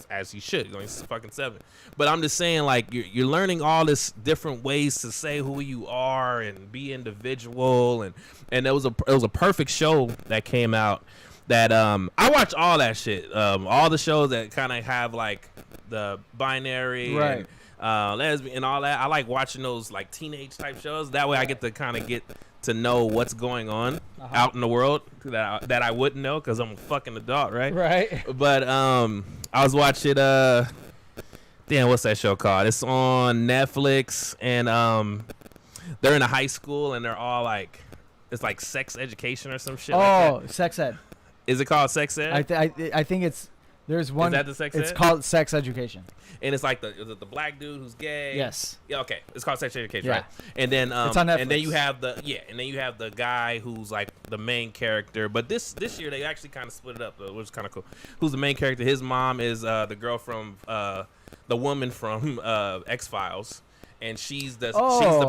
Speaker 2: as he should. He's fucking 7. But I'm just saying, like, you're learning all this different ways to say who you are and be individual, and it was a perfect show that came out. That I watch all that shit. All the shows that kind of have like the binary
Speaker 1: Right.
Speaker 2: and lesbian and all that. I like watching those like teenage type shows. That way I get to kind of get to know what's going on out in the world that I wouldn't know because I'm a fucking adult, right?
Speaker 1: Right.
Speaker 2: But I was watching what's that show called? It's on Netflix, and they're in a high school and they're all like, it's like sex education or some shit. like that.
Speaker 1: Sex ed.
Speaker 2: Is it called sex ed?
Speaker 1: I think there's one.
Speaker 2: Is that the sex
Speaker 1: It's
Speaker 2: ed?
Speaker 1: called sex education.
Speaker 2: And it's like the black dude who's gay.
Speaker 1: Yes.
Speaker 2: Yeah. Okay. It's called sex education,
Speaker 1: Yeah.
Speaker 2: right? And then
Speaker 1: It's on
Speaker 2: and then
Speaker 1: Netflix.
Speaker 2: you have the guy who's like the main character. But this year they actually kind of split it up, which is kind of cool. Who's the main character? His mom is the girl from the woman from X-Files, and she's the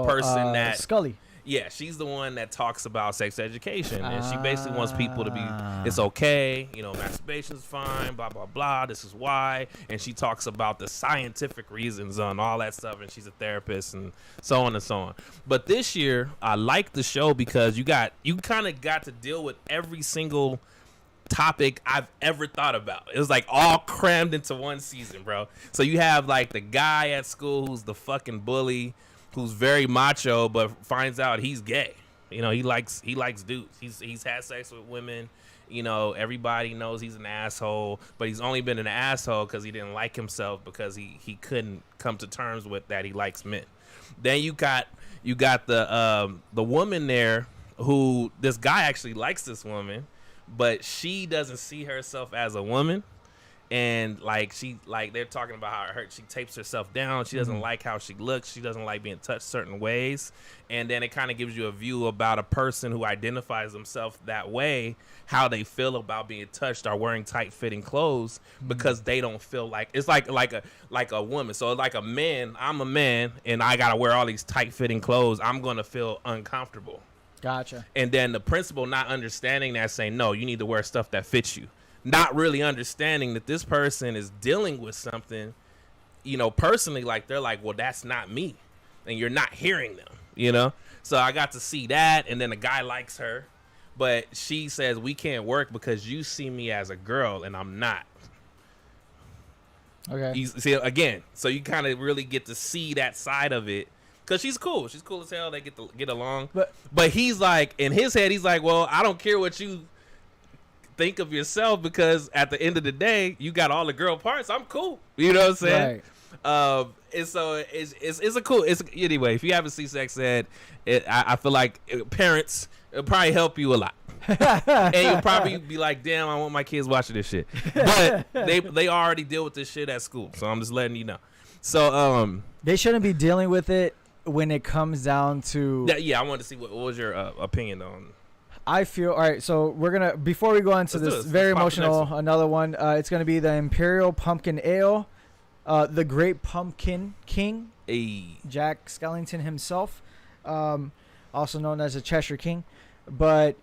Speaker 2: person that
Speaker 1: Scully.
Speaker 2: Yeah, she's the one that talks about sex education, and she basically wants people to be, it's okay, masturbation's fine, blah, blah, blah, this is why, and she talks about the scientific reasons on all that stuff, and she's a therapist, and so on and so on. But this year, I like the show because you kind of got to deal with every single topic I've ever thought about. It was like all crammed into one season, bro. So you have like the guy at school who's the fucking bully, who's very macho, but finds out he's gay. He likes dudes. He's had sex with women. Everybody knows he's an asshole, but he's only been an asshole because he didn't like himself because he couldn't come to terms with that he likes men. Then you got the woman there who this guy actually likes this woman, but she doesn't see herself as a woman. And they're talking about how she tapes herself down. She doesn't like how she looks. She doesn't like being touched certain ways. And then it kind of gives you a view about a person who identifies themselves that way, how they feel about being touched or wearing tight fitting clothes because they don't feel like it's like a woman. So like a man, I'm a man and I gotta wear all these tight fitting clothes. I'm gonna feel uncomfortable.
Speaker 1: Gotcha.
Speaker 2: And then the principal not understanding that, saying no, you need to wear stuff that fits you. Not really understanding that this person is dealing with something, personally, like they're like, well, that's not me. And you're not hearing them, So I got to see that. And then the guy likes her, but she says, we can't work because you see me as a girl and I'm not.
Speaker 1: Okay.
Speaker 2: You see, again, so you kind of really get to see that side of it. Because she's cool. She's cool as hell. They get along. But he's like, in his head, he's like, well, I don't care what you think of yourself because at the end of the day you got all the girl parts. I'm cool, you know what I'm saying? Right. And so it's a cool. Anyway, if you haven't seen sex ed, I feel like parents, it'll probably help you a lot. And you'll probably be like, damn, I want my kids watching this shit. But they already deal with this shit at school, so I'm just letting you know. So
Speaker 1: they shouldn't be dealing with it when it comes down to
Speaker 2: I wanted to see what was your opinion on
Speaker 1: I feel all right. So we're gonna before we go into
Speaker 2: Let's do
Speaker 1: this
Speaker 2: this.
Speaker 1: very
Speaker 2: Let's pop the next
Speaker 1: emotional, another one. It's gonna be the Imperial Pumpkin Ale, the Great Pumpkin King,
Speaker 2: Hey.
Speaker 1: Jack Skellington himself, also known as the Cheshire King. But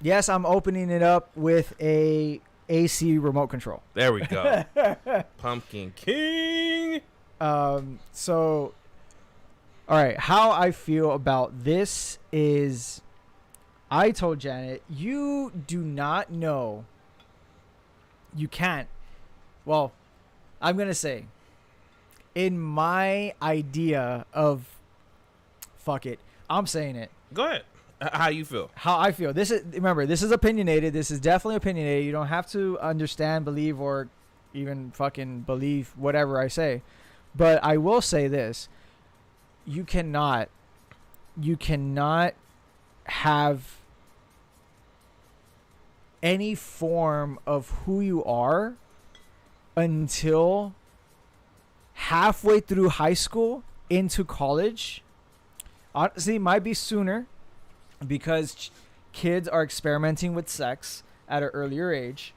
Speaker 1: yes, I'm opening it up with a AC remote control.
Speaker 2: There we go. Pumpkin King.
Speaker 1: So, all right, how I feel about this is I told Janet, you do not know. You can't. Well, I'm going to say, in my idea of, fuck it, I'm saying it.
Speaker 2: Go ahead. How you feel?
Speaker 1: How I feel. This is, remember, this is opinionated. This is definitely opinionated. You don't have to understand, believe, or even fucking believe whatever I say. But I will say this. You cannot have any form of who you are until halfway through high school into college. Honestly, it might be sooner because kids are experimenting with sex at an earlier age.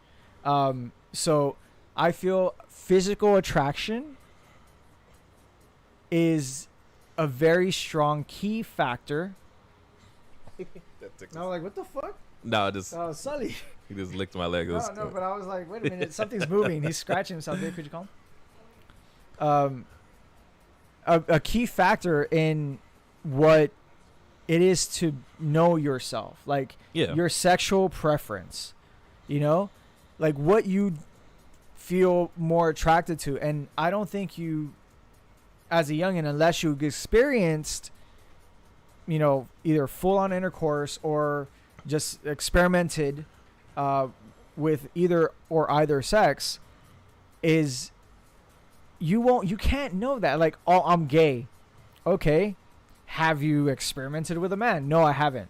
Speaker 1: So I feel physical attraction is a very strong key factor. No, like, what the fuck?
Speaker 2: No, just
Speaker 1: Oh, Sully.
Speaker 2: he just licked my leg. It was-
Speaker 1: No, but I was like, wait a minute, something's moving. He's scratching himself. Babe, could you call him? A key factor in what it is to know yourself, like
Speaker 2: Yeah.
Speaker 1: your sexual preference, you know, like what you feel more attracted to. And I don't think you, as a youngin', unless you experienced, you know, either full-on intercourse or just experimented with either or either sex, is you can't know that. Like, oh, I'm gay. Okay. Have you experimented with a man? No, I haven't.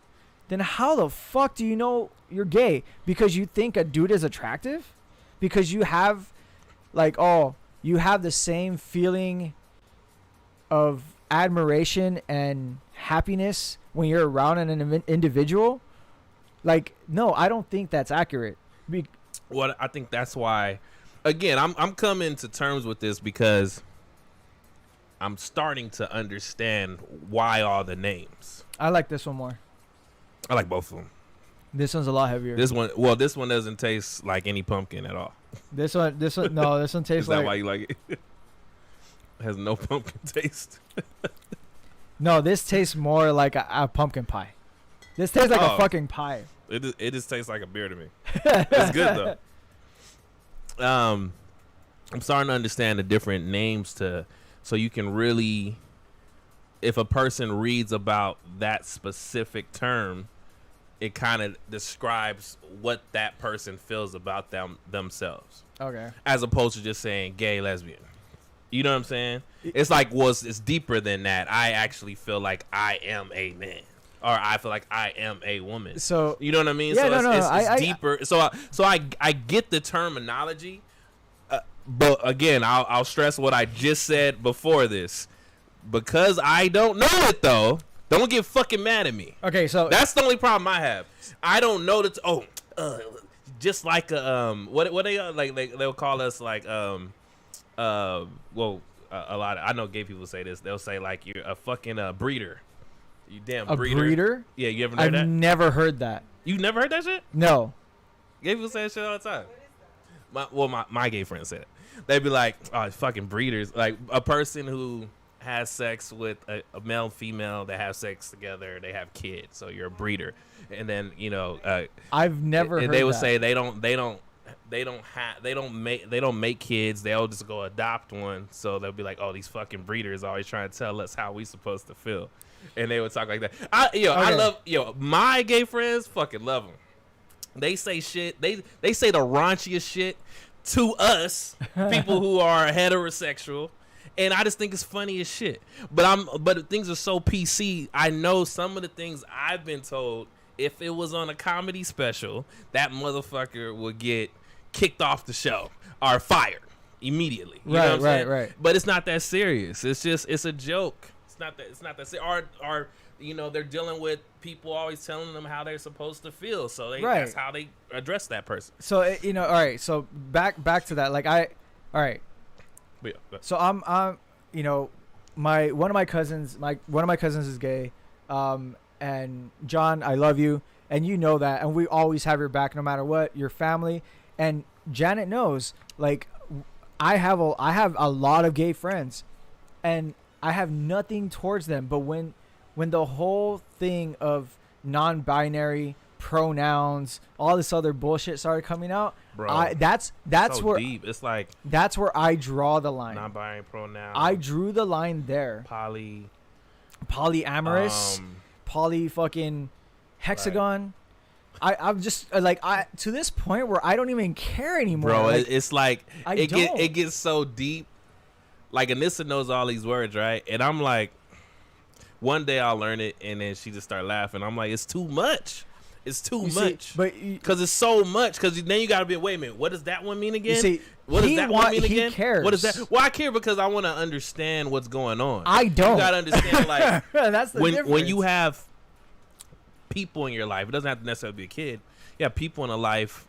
Speaker 1: Then how the fuck do you know you're gay? Because you think a dude is attractive? Because you have, like, oh, you have the same feeling of admiration and happiness when you're around an individual? Like, no, I don't think that's accurate.
Speaker 2: Well, I think that's why. Again, I'm coming to terms with this because I'm starting to understand why all the names.
Speaker 1: I like this one more.
Speaker 2: I like both of them.
Speaker 1: This one's a lot heavier.
Speaker 2: This one doesn't taste like any pumpkin at all.
Speaker 1: This one, no, this one tastes
Speaker 2: Is that
Speaker 1: like.
Speaker 2: why you like it? It has no pumpkin taste.
Speaker 1: No, this tastes more like a pumpkin pie. This tastes like a
Speaker 2: Oh.
Speaker 1: fucking pie.
Speaker 2: It just tastes like a beer to me. It's good though. I'm starting to understand the different names so you can really, if a person reads about that specific term, it kind of describes what that person feels about themselves,
Speaker 1: Okay.
Speaker 2: as opposed to just saying gay, lesbian. You know what I'm saying? It's like, well, it's deeper than that. I actually feel like I am a man, or I feel like I am a woman.
Speaker 1: So
Speaker 2: You know what I mean?
Speaker 1: Yeah,
Speaker 2: So
Speaker 1: no,
Speaker 2: it's
Speaker 1: I-
Speaker 2: deeper. So I get the terminology, but again, I'll stress what I just said before this, because I don't know it though. Don't get fucking mad at me.
Speaker 1: okay, so
Speaker 2: That's the only problem I have. I don't know that. Just like what they like they'll call us like a lot of, I know gay people say this. They'll say like you're a fucking breeder. You damn
Speaker 1: a breeder?
Speaker 2: Yeah, you ever heard
Speaker 1: I've
Speaker 2: that?
Speaker 1: never heard that.
Speaker 2: You never heard that shit?
Speaker 1: No.
Speaker 2: Gay people say that shit all the time. My gay friends say it. They'd be like, oh, fucking breeders. Like a person who has sex with a male and female that have sex together, they have kids. So you're a breeder. And then, you know,
Speaker 1: I've never
Speaker 2: and
Speaker 1: heard
Speaker 2: they would
Speaker 1: that.
Speaker 2: say they don't make kids. They'll just go adopt one. So they'll be like, oh, these fucking breeders always trying to tell us how we supposed to feel. And they would talk like that. I
Speaker 1: Okay.
Speaker 2: love my gay friends. Fucking love them. They say shit. They say the raunchiest shit to us, people who are heterosexual, and I just think it's funny as shit. But things are so PC. I know some of the things I've been told. If it was on a comedy special, that motherfucker would get kicked off the show or fired immediately. You know what I'm saying?
Speaker 1: Right.
Speaker 2: But it's not that serious. It's a joke. It's not that serious. Or you know, they're dealing with people always telling them how they're supposed to feel. So
Speaker 1: Right.
Speaker 2: that's how they address that person.
Speaker 1: So you know, all right. So back to that. Like all right.
Speaker 2: But yeah,
Speaker 1: So I'm you know, one of my cousins is gay, and John, I love you, and you know that, and we always have your back no matter what. Your family, and Janet knows. Like, I have a lot of gay friends, and I have nothing towards them. But when the whole thing of non-binary pronouns, all this other bullshit started coming out,
Speaker 2: bro,
Speaker 1: that's
Speaker 2: so
Speaker 1: where
Speaker 2: deep. It's like
Speaker 1: that's where I draw the line.
Speaker 2: non-binary pronoun.
Speaker 1: I drew the line there. Polyamorous, poly fucking hexagon. I'm just like to this point where I don't even care anymore.
Speaker 2: bro.
Speaker 1: Like,
Speaker 2: It's like
Speaker 1: I
Speaker 2: it gets so deep. Like Anissa knows all these words, right? And I'm like, one day I'll learn it, and then she just start laughing. I'm like, it's too much. It's too
Speaker 1: you see,
Speaker 2: much.
Speaker 1: but
Speaker 2: Because it's so much. Because then you got to be, wait a minute, what does that one mean again?
Speaker 1: you see,
Speaker 2: What does
Speaker 1: he
Speaker 2: that one mean
Speaker 1: he
Speaker 2: again?
Speaker 1: cares.
Speaker 2: What is that? Well, I care because I want to understand what's going on.
Speaker 1: I don't.
Speaker 2: You got to understand, like,
Speaker 1: that's the difference.
Speaker 2: when you have people in your life, it doesn't have to necessarily be a kid. You have people in a life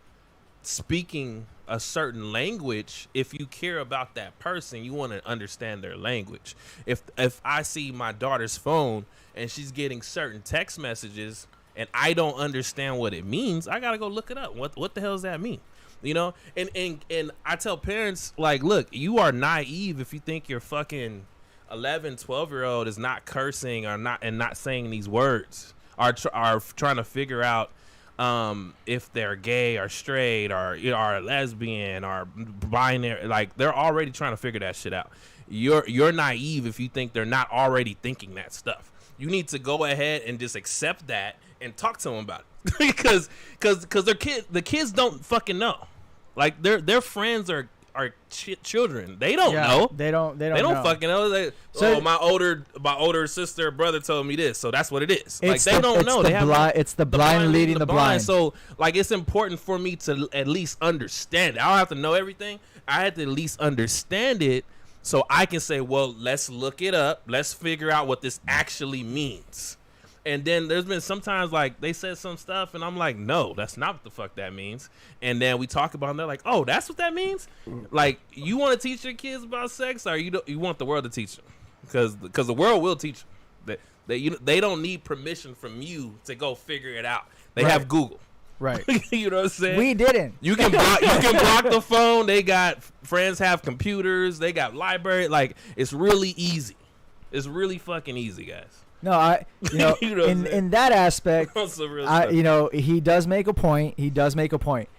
Speaker 2: speaking a certain language. If you care about that person, you want to understand their language. If I see my daughter's phone and she's getting certain text messages and I don't understand what it means, I gotta go look it up. What the hell does that mean? You know, and I tell parents, like, look, you are naive if you think your fucking 11, 12-year-old is not cursing or not saying these words, are trying to figure out if they're gay or straight or, you know, are lesbian or binary. Like, they're already trying to figure that shit out. You're naive if you think they're not already thinking that stuff. You need to go ahead and just accept that and talk to them about it. because the kids don't fucking know. Like, their friends are children. They don't know.
Speaker 1: They don't know.
Speaker 2: Fucking know.
Speaker 1: So-
Speaker 2: My older sister or brother told me this, so that's what it is. Like, they don't know.
Speaker 1: It's the blind leading the blind.
Speaker 2: So, like, it's important for me to at least understand it. I don't have to know everything. I have to at least understand it so I can say, well, let's look it up. Let's figure out what this actually means. And then there's been sometimes, like, they said some stuff, and I'm like, no, that's not what the fuck that means. And then we talk about it, and they're like, oh, that's what that means? Like, you want to teach your kids about sex, or you want the world to teach them? Because the world will teach them. They don't need permission from you to go figure it out. They
Speaker 1: Right.
Speaker 2: have Google.
Speaker 1: Right.
Speaker 2: You know what I'm saying?
Speaker 1: We didn't.
Speaker 2: You can block the phone. They got friends have computers. They got library. Like, it's really easy. It's really fucking easy, guys.
Speaker 1: No,
Speaker 2: You know what I'm saying?
Speaker 1: in that aspect,
Speaker 2: That's some real stuff.
Speaker 1: he does make a point.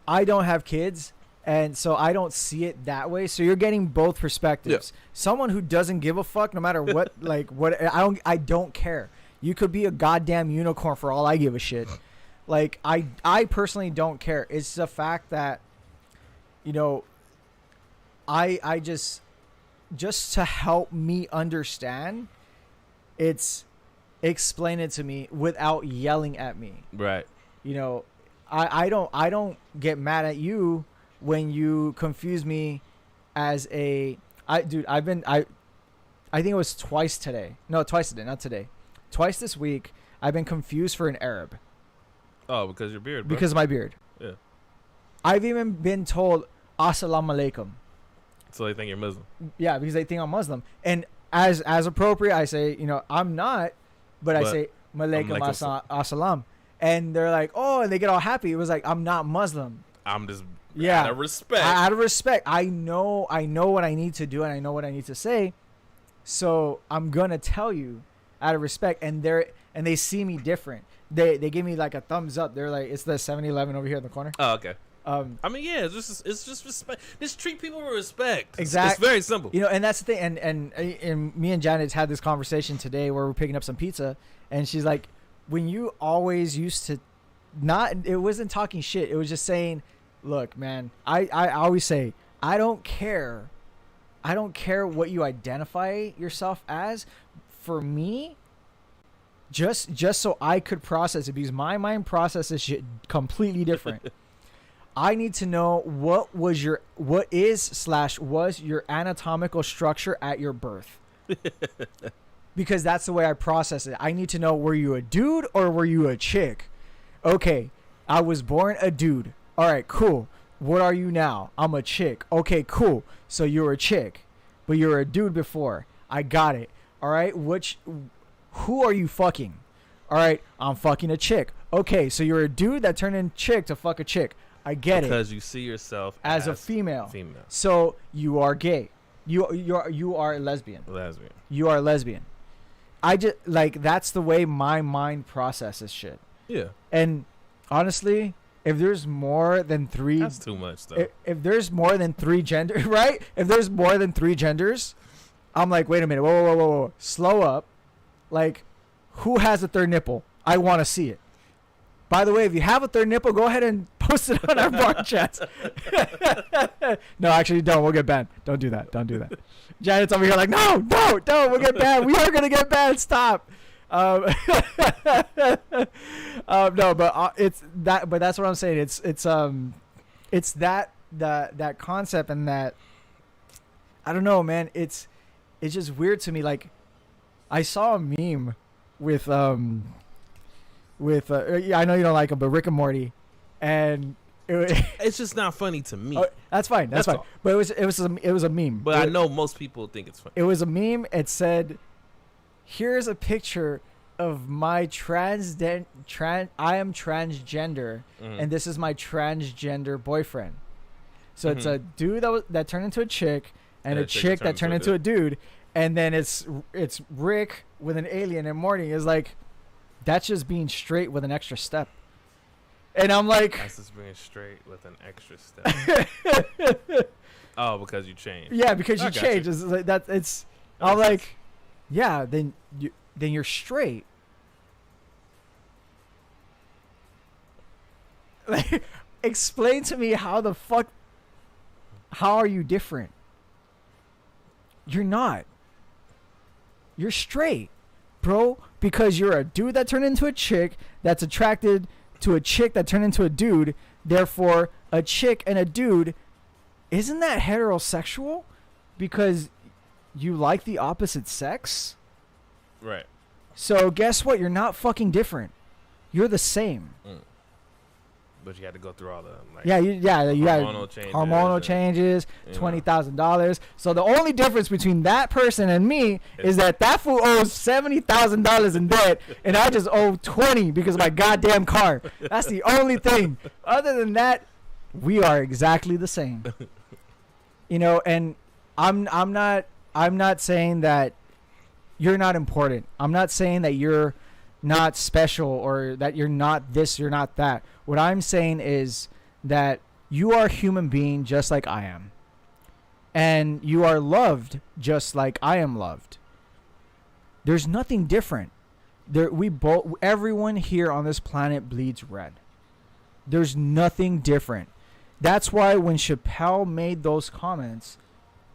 Speaker 1: I don't have kids, and so I don't see it that way. So you're getting both perspectives. Someone who doesn't give a fuck, no matter what, I don't care. You could be a goddamn unicorn for all I give a shit. Like, I personally don't care. It's the fact that, you know, I just to help me understand, it's explain it to me without yelling at me.
Speaker 2: Right.
Speaker 1: You know, I don't get mad at you when you confuse me as I think it was twice today. No, twice today, not today. Twice this week, I've been confused for an Arab.
Speaker 2: Oh, because your beard, bro.
Speaker 1: Because of my beard.
Speaker 2: Yeah.
Speaker 1: I've even been told Assalamu alaikum.
Speaker 2: So they think you're Muslim.
Speaker 1: Yeah, because they think I'm Muslim. And as appropriate, I say, you know, I'm not, but I say Malaikum Assalam. And they're like, oh, and they get all happy. It was like, I'm not Muslim.
Speaker 2: I'm just
Speaker 1: Yeah.
Speaker 2: out of respect.
Speaker 1: Out of respect. I know what I need to do, and I know what I need to say. So I'm gonna tell you out of respect. And they see me different. They give me like a thumbs up. They're like, it's the 7-Eleven over here in the corner.
Speaker 2: Oh, okay.
Speaker 1: I
Speaker 2: mean, yeah, it's just respect. Just treat people with respect.
Speaker 1: Exactly.
Speaker 2: It's very simple.
Speaker 1: You know, and that's the thing. And me and Janet had this conversation today where we're picking up some pizza, and she's like, when you always used to it wasn't talking shit. It was just saying, look, man, I always say, I don't care what you identify yourself as. For me, just so I could process it, because my mind processes shit completely different. I need to know what was your anatomical structure at your birth. because that's the way I process it. I need to know, were you a dude or were you a chick? Okay, I was born a dude. All right, cool. What are you now? I'm a chick. Okay, cool. So you're a chick, but you were a dude before. I got it. All right, who are you fucking? All right, I'm fucking a chick. Okay, so you're a dude that turned in chick to fuck a chick. I get it.
Speaker 2: Because you see yourself
Speaker 1: As a female.
Speaker 2: Female.
Speaker 1: So you are gay. You are a lesbian.
Speaker 2: Lesbian.
Speaker 1: You are a lesbian. I just like, that's the way my mind processes shit.
Speaker 2: Yeah.
Speaker 1: And honestly, if there's more than 3,
Speaker 2: That's too much though.
Speaker 1: if there's more than 3 genders, right? If there's more than 3 genders, I'm like, wait a minute, whoa, slow up. Like, who has a third nipple? I want to see it. By the way, if you have a third nipple, go ahead and post it on our bar chats. No, actually, don't. We'll get banned. Don't do that. Don't do that. Janet's over here like, no, don't. We'll get banned. We are gonna get banned. Stop. No, but it's that. But that's what I'm saying. It's that concept, and that, I don't know, man. It's just weird to me. Like, I saw a meme with I know you don't like him, but Rick and Morty, and
Speaker 2: It's just not funny to me.
Speaker 1: that's fine. That's fine.
Speaker 2: all.
Speaker 1: But it was a meme.
Speaker 2: But I know most people think it's funny.
Speaker 1: It was a meme. It said, "Here's a picture of my I am transgender, and this is my transgender boyfriend." So it's a dude that turned into a chick, and a chick that turned into a dude, and then it's Rick with an alien, and Morty is like, that's just being straight with an extra step. And I'm like,
Speaker 2: That's just being straight with an extra step. Oh, because you changed.
Speaker 1: yeah, because
Speaker 2: I
Speaker 1: you
Speaker 2: got
Speaker 1: changed.
Speaker 2: you.
Speaker 1: It's like that. It's.
Speaker 2: That
Speaker 1: I'm
Speaker 2: makes
Speaker 1: like,
Speaker 2: sense.
Speaker 1: yeah. Then you're straight. Like, explain to me how the fuck. How are you different? You're not. You're straight, bro. Because you're a dude that turned into a chick that's attracted to a chick that turned into a dude. Therefore, a chick and a dude, isn't that heterosexual? Because you like the opposite sex?
Speaker 2: Right.
Speaker 1: So guess what? You're not fucking different. You're the same.
Speaker 2: But you had to go through all the like.
Speaker 1: You got hormonal changes,
Speaker 2: you know.
Speaker 1: $20,000. So the only difference between that person and me is that fool owes $70,000 in debt, and I just owe 20 because of my goddamn car. That's the only thing. Other than that, we are exactly the same. You know, and I'm not saying that you're not important. I'm not saying that you're not special or that you're not this, you're not that. What I'm saying is that you are a human being just like I am. And you are loved just like I am loved. There's nothing different. Everyone here on this planet bleeds red. There's nothing different. That's why when Chappelle made those comments,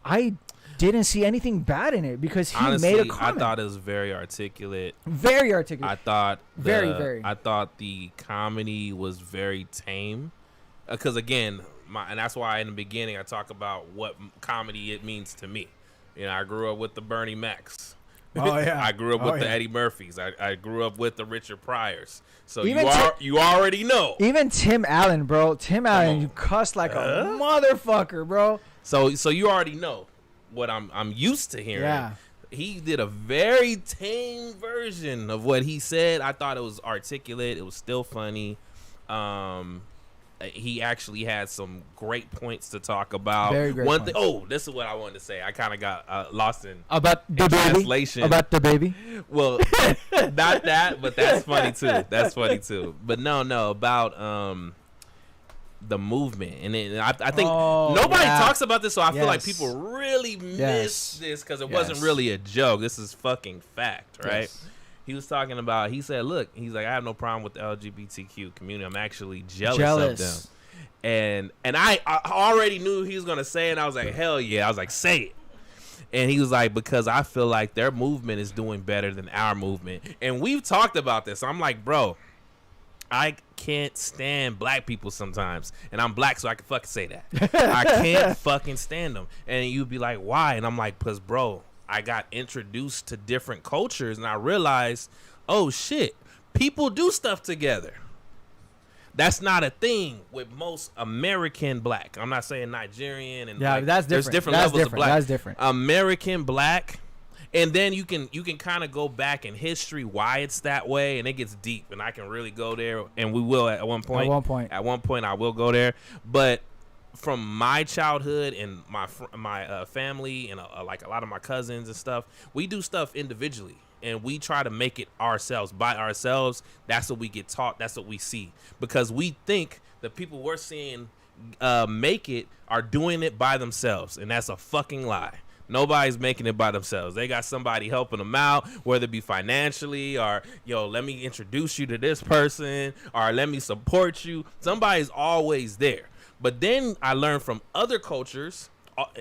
Speaker 1: I didn't see anything bad in it because he
Speaker 2: Honestly,
Speaker 1: made a comment.
Speaker 2: I thought it was very articulate.
Speaker 1: Very articulate.
Speaker 2: I thought
Speaker 1: Very.
Speaker 2: I thought the comedy was very tame, because again, and that's why in the beginning I talk about what comedy it means to me. You know, I grew up with the Bernie Macs.
Speaker 1: Oh, yeah.
Speaker 2: I grew up
Speaker 1: Oh,
Speaker 2: with the
Speaker 1: yeah.
Speaker 2: Eddie Murphys. I grew up with the Richard Pryors. So
Speaker 1: Even
Speaker 2: you already know.
Speaker 1: Even Tim Allen, bro. Tim Allen,
Speaker 2: on.
Speaker 1: you cuss like a motherfucker, bro.
Speaker 2: So you already know what I'm used to hearing.
Speaker 1: Yeah.
Speaker 2: He did a very tame version of what he said. I thought it was articulate. It was still funny. He actually had some great points to talk about.
Speaker 1: Very great
Speaker 2: One thing.
Speaker 1: points.
Speaker 2: Oh, this is what I wanted to say. I kind of got lost in
Speaker 1: About the baby.
Speaker 2: translation.
Speaker 1: About the baby.
Speaker 2: Well, not that, but that's funny too. That's funny too. But no, about the movement, and then I think nobody talks about this, so I feel like
Speaker 1: Yes.
Speaker 2: people really miss this because it wasn't
Speaker 1: Yes.
Speaker 2: really a joke. This is fucking fact, right?
Speaker 1: Yes.
Speaker 2: He was talking about. He said, "Look, he's like, I have no problem with the LGBTQ community. I'm actually jealous of them." And I already knew he was gonna say it. And I was like, hell yeah! I was like, say it. And he was like, because I feel like their movement is doing better than our movement. And we've talked about this. I'm like, bro, I can't stand black people sometimes. And I'm black, so I can fucking say that. I can't fucking stand them. And you'd be like, why? And I'm like, because, bro, I got introduced to different cultures, and I realized, oh shit, people do stuff together. That's not a thing with most American black. I'm not saying Nigerian and
Speaker 1: Yeah, that's different.
Speaker 2: There's different
Speaker 1: That's
Speaker 2: levels
Speaker 1: different.
Speaker 2: of black.
Speaker 1: That's different.
Speaker 2: American black, and then you can kind of go back in history why it's that way, and it gets deep, and I can really go there, and we will at one point. At one point, I will go there, but from my childhood and my family and like a lot of my cousins and stuff, we do stuff individually. And we try to make it ourselves, by ourselves. That's what we get taught. That's what we see. Because we think the people we're seeing make it are doing it by themselves. And that's a fucking lie. Nobody's making it by themselves. They got somebody helping them out, whether it be financially or, yo, let me introduce you to this person, or let me support you. Somebody's always there. But then I learned from other cultures,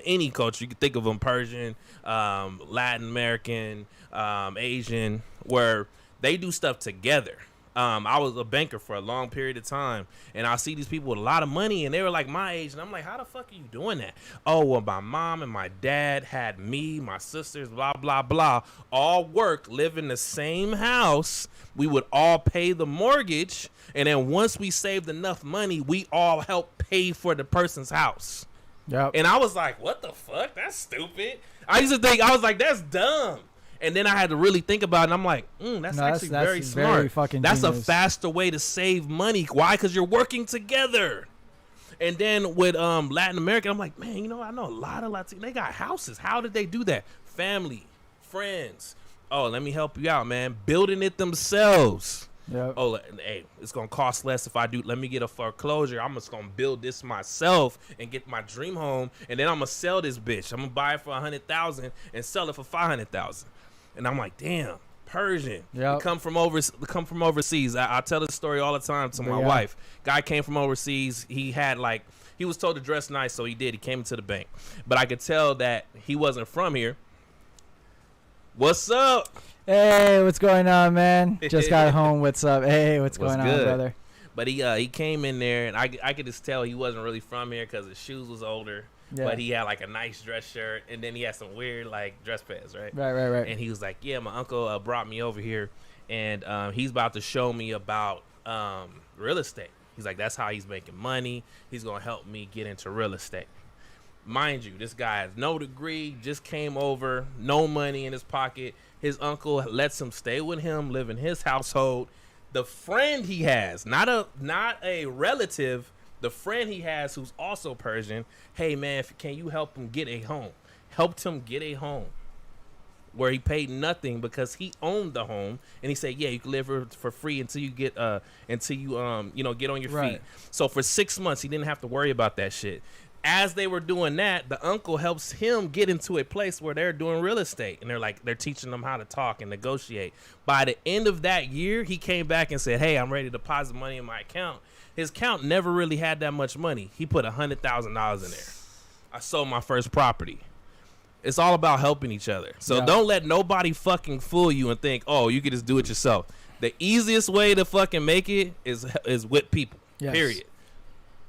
Speaker 2: any culture, you can think of them, Persian, Latin American, Asian, where they do stuff together. I was a banker for a long period of time, and I see these people with a lot of money, and they were like my age, and I'm like, how the fuck are you doing that? Oh, well, my mom and my dad had me, my sisters, blah, blah, blah, all work, live in the same house. We would all pay the mortgage, and then once we saved enough money, we all helped pay for the person's house.
Speaker 1: Yep.
Speaker 2: And I was like, what the fuck? That's stupid. I used to think, I was like, that's dumb. And then I had to really think about it, and I'm like, that's actually very smart.
Speaker 1: Very fucking
Speaker 2: that's
Speaker 1: genius.
Speaker 2: a faster way to save money. Why? Because you're working together. And then with Latin America, I'm like, man, I know a lot of Latinos. They got houses. How did they do that? Family, friends. Oh, let me help you out, man. Building it themselves.
Speaker 1: Yep.
Speaker 2: Oh, hey, it's gonna cost less if I do. Let me get a foreclosure. I'm just gonna build this myself and get my dream home, and then I'm gonna sell this bitch. I'm gonna buy it for $100,000 and sell it for $500,000. And I'm like, damn, Persian.
Speaker 1: Yep.
Speaker 2: Come from overseas. I tell this story all the time to my wife. Guy came from overseas. He was told to dress nice, so he did. He came into the bank, but I could tell that he wasn't from here. What's up?
Speaker 1: Hey, what's going on, man? Just got home. What's up? Hey, what's going on, brother?
Speaker 2: But he came in there, and I could just tell he wasn't really from here because his shoes was older. Yeah. But he had like a nice dress shirt, and then he had some weird like dress pants, right?
Speaker 1: Right.
Speaker 2: And he was like, yeah, my uncle brought me over here, and he's about to show me about real estate. He's like, that's how he's making money. He's going to help me get into real estate. Mind you, this guy has no degree, just came over, no money in his pocket. His uncle lets him stay with him, live in his household. The friend he has, not a relative, the friend he has who's also Persian, hey man, can you help him get a home? Helped him get a home where he paid nothing because he owned the home, and he said, yeah, you can live for free until you get get on your feet. So for 6 months he didn't have to worry about that shit. As they were doing that, the uncle helps him get into a place where they're doing real estate, and they're teaching them how to talk and negotiate. By the end of that year, he came back and said, hey, I'm ready to deposit money in my account. His account never really had that much money. He put $100,000 in there. I sold my first property. It's all about helping each other. So don't let nobody fucking fool you and think, oh, you can just do it yourself. The easiest way to fucking make it is with people. Yes. Period.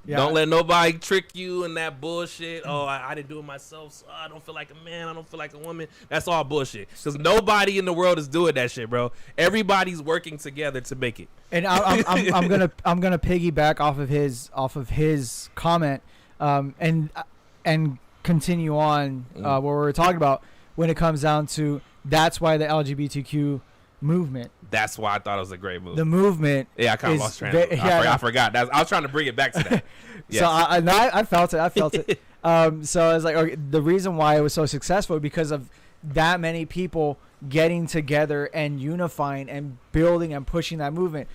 Speaker 2: Yeah. Don't let nobody trick you in that bullshit. Oh, I didn't do it myself, so I don't feel like a man. I don't feel like a woman. That's all bullshit. Because nobody in the world is doing that shit, bro. Everybody's working together to make it.
Speaker 1: And I'm gonna piggyback off of his comment, and continue on what we were talking about when it comes down to that's why the LGBTQ movement.
Speaker 2: That's why I thought it was a great movie.
Speaker 1: The movement.
Speaker 2: Yeah, I kind of lost track. I forgot. I was trying to bring it back to that. Yes.
Speaker 1: So I felt it. So it's like, okay, the reason why it was so successful because of that many people getting together and unifying and building and pushing that movement,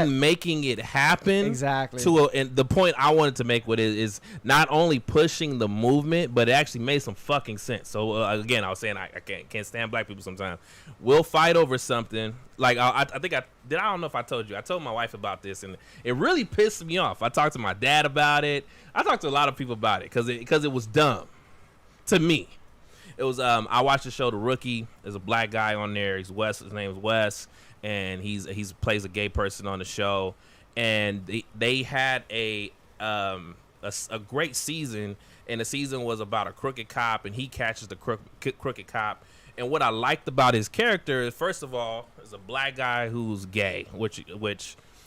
Speaker 2: making it happen.
Speaker 1: Exactly.
Speaker 2: And the point I wanted to make with it is not only pushing the movement, but it actually made some fucking sense. So again, I was saying I can't stand black people sometimes. We'll fight over something. Like I think I don't know if I told you. I told my wife about this, and it really pissed me off. I talked to my dad about it. I talked to a lot of people about it because it was dumb to me. It was I watched the show The Rookie. There's a black guy on there. He's Wes. His name is Wes, and he's plays a gay person on the show. And they had a a great season, and the season was about a crooked cop, and he catches the crooked cop. And what I liked about his character is, first of all, is a black guy who's gay, which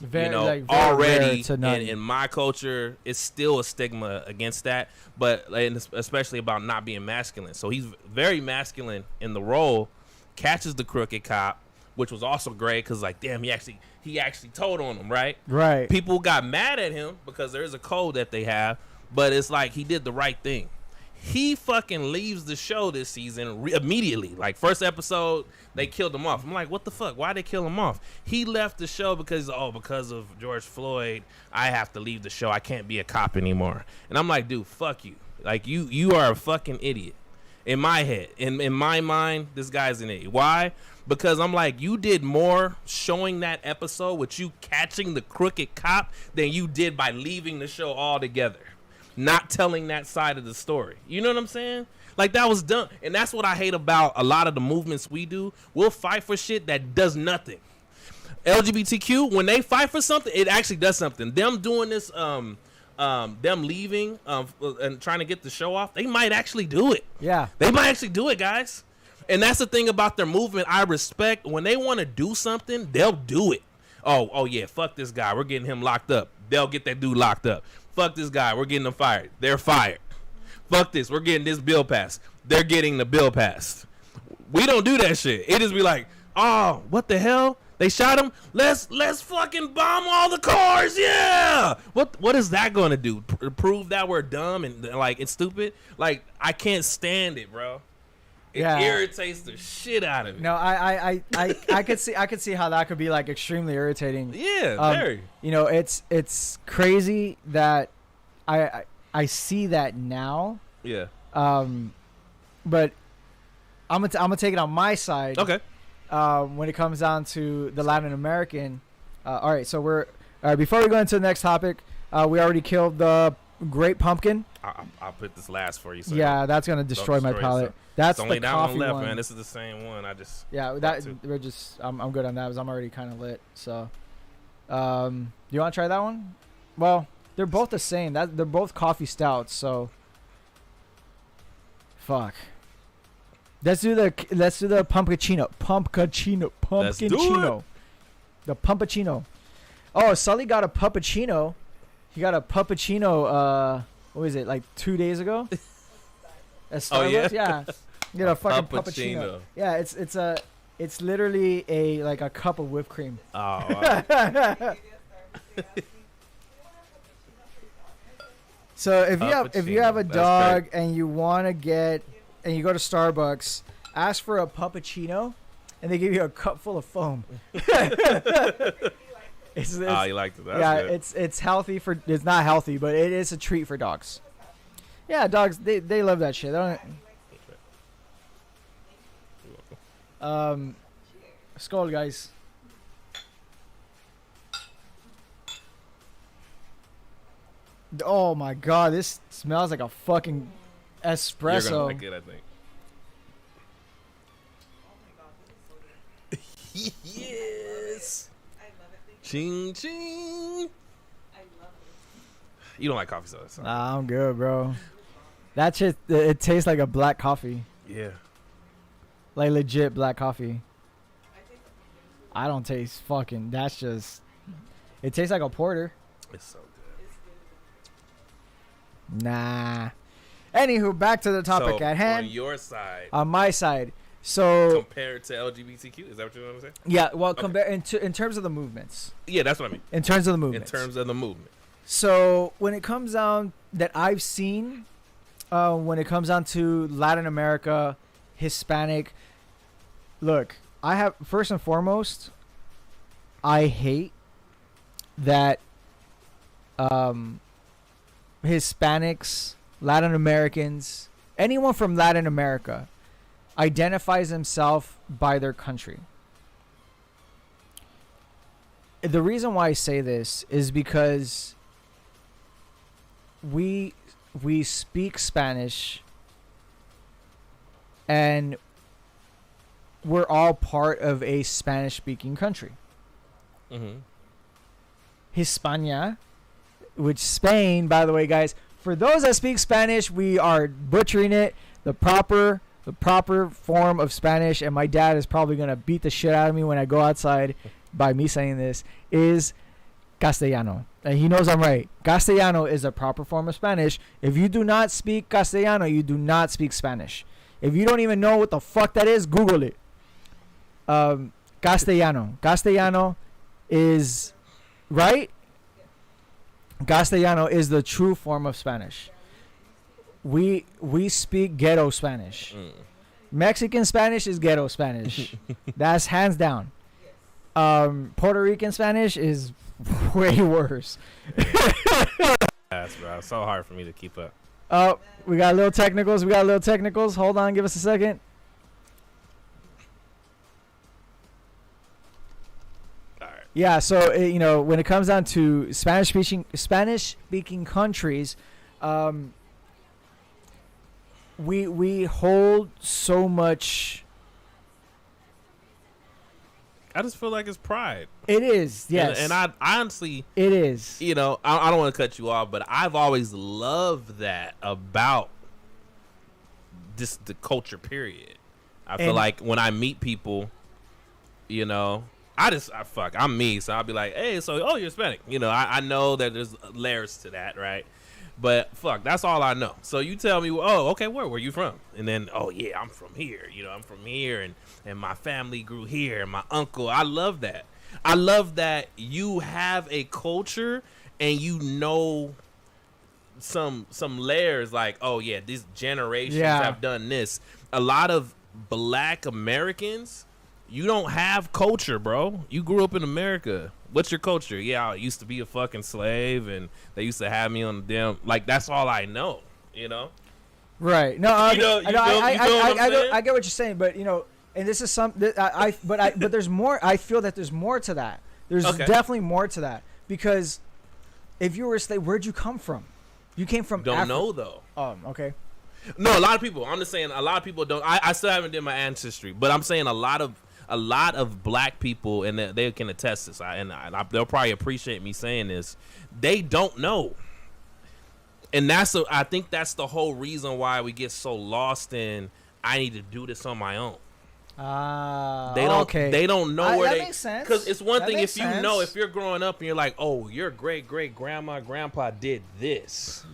Speaker 1: Very,
Speaker 2: you know,
Speaker 1: like, very
Speaker 2: already
Speaker 1: rare to none.
Speaker 2: in my culture, it's still a stigma against that, but and especially about not being masculine. So he's very masculine in the role, catches the crooked cop, which was also great because, like, damn, he actually told on him, right?
Speaker 1: Right.
Speaker 2: People got mad at him because there is a code that they have, but it's like he did the right thing. He fucking leaves the show this season immediately. Like, first episode, they killed him off. I'm like, what the fuck? Why'd they kill him off? He left the show because of George Floyd, I have to leave the show. I can't be a cop anymore. And I'm like, dude, fuck you. Like, you are a fucking idiot. In my head, in my mind, this guy's an idiot. Why? Because I'm like, you did more showing that episode with you catching the crooked cop than you did by leaving the show altogether. Not telling that side of the story. You know what I'm saying? Like, that was dumb. And that's what I hate about a lot of the movements we do. We'll fight for shit that does nothing. LGBTQ, when they fight for something, it actually does something. Them doing this, them leaving and trying to get the show off, they might actually do it.
Speaker 1: Yeah.
Speaker 2: They might actually do it, guys. And that's the thing about their movement I respect. When they want to do something, they'll do it. Oh yeah, fuck this guy. We're getting him locked up. They'll get that dude locked up. Fuck this guy. We're getting him fired. They're fired. Fuck this. We're getting this bill passed. They're getting the bill passed. We don't do that shit. It just be like, oh, what the hell? They shot him. Let's fucking bomb all the cars. Yeah. What is that going to do? Prove that we're dumb and like it's stupid? Like, I can't stand it, bro. It irritates the shit out of me.
Speaker 1: No, I could see how that could be like extremely irritating.
Speaker 2: Yeah, very.
Speaker 1: You know, it's crazy that I see that now.
Speaker 2: Yeah.
Speaker 1: But I'm gonna take it on my side.
Speaker 2: Okay.
Speaker 1: When it comes down to the Latin American, all right. So we're before we go into the next topic, we already killed the Great Pumpkin.
Speaker 2: I'll put this last for you. So
Speaker 1: yeah, that's gonna destroy my palate.
Speaker 2: yourself.
Speaker 1: That's
Speaker 2: It's only
Speaker 1: the
Speaker 2: that
Speaker 1: coffee
Speaker 2: one left,
Speaker 1: one.
Speaker 2: man. This is the same one. I just
Speaker 1: we're just I'm good on that because I'm already kind of lit. So, you want to try that one? Well, they're both the same. They're both coffee stouts. So, fuck. Let's do the pumpkachino.
Speaker 2: Let's do it.
Speaker 1: The pumpachino. Oh, Sully got a puppuccino. He got a puppuccino. What was it, like 2 days ago? At Starbucks?
Speaker 2: Oh, yeah?
Speaker 1: Yeah. You got a fucking
Speaker 2: Puppuccino.
Speaker 1: puppuccino. Yeah, it's literally a cup of whipped cream.
Speaker 2: Oh, wow.
Speaker 1: So if you have a
Speaker 2: That's
Speaker 1: dog and you want to get and you go to Starbucks, ask for a puppuccino, and they give you a cup full of foam. It's
Speaker 2: you liked it. That's
Speaker 1: yeah,
Speaker 2: good.
Speaker 1: it's healthy for. It's not healthy, but it is a treat for dogs. Yeah, dogs they love that shit. They don't. Skull, guys. Oh my god, this smells like a fucking espresso.
Speaker 2: You're gonna like it, I think. Yes. Ching ching. You don't like coffee soda, so.
Speaker 1: Nah, I'm good, bro. That shit, it tastes like a black coffee.
Speaker 2: Yeah.
Speaker 1: Like legit black coffee. I don't taste fucking. That's just. It tastes like a porter.
Speaker 2: It's so good.
Speaker 1: Nah. Anywho, back to the topic
Speaker 2: So,
Speaker 1: at hand.
Speaker 2: on your side,
Speaker 1: On my side, so
Speaker 2: compared to LGBTQ, is that what you want to say?
Speaker 1: yeah. Well,
Speaker 2: Okay.
Speaker 1: compare in terms of the movements.
Speaker 2: Yeah, that's what I mean.
Speaker 1: In terms of the
Speaker 2: In
Speaker 1: movements.
Speaker 2: terms of the movement.
Speaker 1: So when it comes down that I've seen, when it comes down to Latin America, Hispanic, look, I have first and foremost, I hate that Hispanics, Latin Americans, anyone from Latin America identifies himself by their country. The reason why I say this is because we speak Spanish and we're all part of a Spanish speaking country.
Speaker 2: Mm-hmm.
Speaker 1: Hispania, which Spain, by the way, guys, for those that speak Spanish, we are butchering it. The proper form of Spanish, and my dad is probably gonna beat the shit out of me when I go outside by me saying this, is Castellano. And he knows I'm right. Castellano is a proper form of Spanish. If you do not speak Castellano, you do not speak Spanish. If you don't even know what the fuck that is, Google it. Castellano. Castellano is right. Castellano is the true form of Spanish. We speak ghetto Spanish. Mexican Spanish is ghetto Spanish. That's hands down. Puerto Rican Spanish is way worse.
Speaker 2: Yes, bro. It's so hard for me to keep up.
Speaker 1: Oh, we got little technicals. Hold on, give us a second.
Speaker 2: All right.
Speaker 1: Yeah, so when it comes down to Spanish speaking countries, we hold so much.
Speaker 2: I just feel like it's pride.
Speaker 1: It is, yes.
Speaker 2: And I honestly,
Speaker 1: it is.
Speaker 2: I don't want to cut you off, but I've always loved that about just the culture, period. I feel like when I meet people, I'm me. So I'll be like, hey, you're Hispanic. I know that there's layers to that, right? But that's all I know. So you tell me, oh, okay, where were you from? And then, oh yeah, I'm from here. I'm from here, and my family grew here, and my uncle. I love that. I love that you have a culture and some layers, like, oh yeah, these generations have done this. A lot of Black Americans, you don't have culture, bro. You grew up in America. What's your culture? Yeah, I used to be a fucking slave, and they used to have me on the damn. Like, that's all I know.
Speaker 1: Right. No, I get what you're saying, but and this is something. But there's more. I feel that there's more to that. There's definitely more to that, because if you were a slave, where'd you come from? You came from.
Speaker 2: Don't know though.
Speaker 1: Okay.
Speaker 2: No, a lot of people. I'm just saying, a lot of people don't. I still haven't did my ancestry, but I'm saying a lot of Black people, and they can attest this, they'll probably appreciate me saying this. They don't know, and I think that's the whole reason why we get so lost in. I need to do this on my own. They don't.
Speaker 1: Okay.
Speaker 2: They don't know where
Speaker 1: that
Speaker 2: they.
Speaker 1: Makes sense.
Speaker 2: Because it's one thing if you
Speaker 1: sense.
Speaker 2: know, if you're growing up and you're like, oh, your great grandpa did this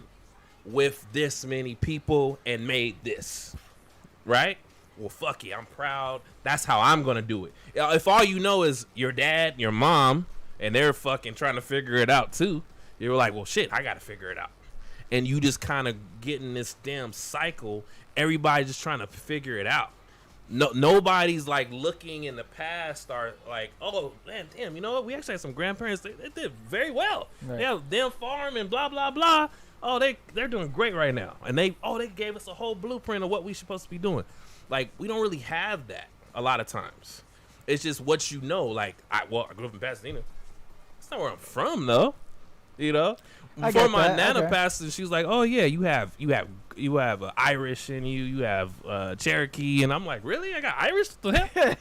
Speaker 2: with this many people and made this, right? Well, fuck it, I'm proud. That's how I'm gonna do it. If all you know is your dad, your mom, and they're fucking trying to figure it out too, you're like, well, shit, I gotta figure it out. And you just kind of get in this damn cycle. Everybody's just trying to figure it out. Nobody's like looking in the past or like, oh man, damn, you know what? We actually had some grandparents. They did very well.
Speaker 1: Right.
Speaker 2: They have them farm and blah blah blah. Oh, they're doing great right now. And they gave us a whole blueprint of what we're supposed to be doing. Like, we don't really have that a lot of times. It's just what you know. Like, I grew up in Pasadena. That's not where I'm from, though. Before my nana passed, she was like, "Oh yeah, you have Irish in you. You have Cherokee." And I'm like, "Really? I got Irish? What the hell?"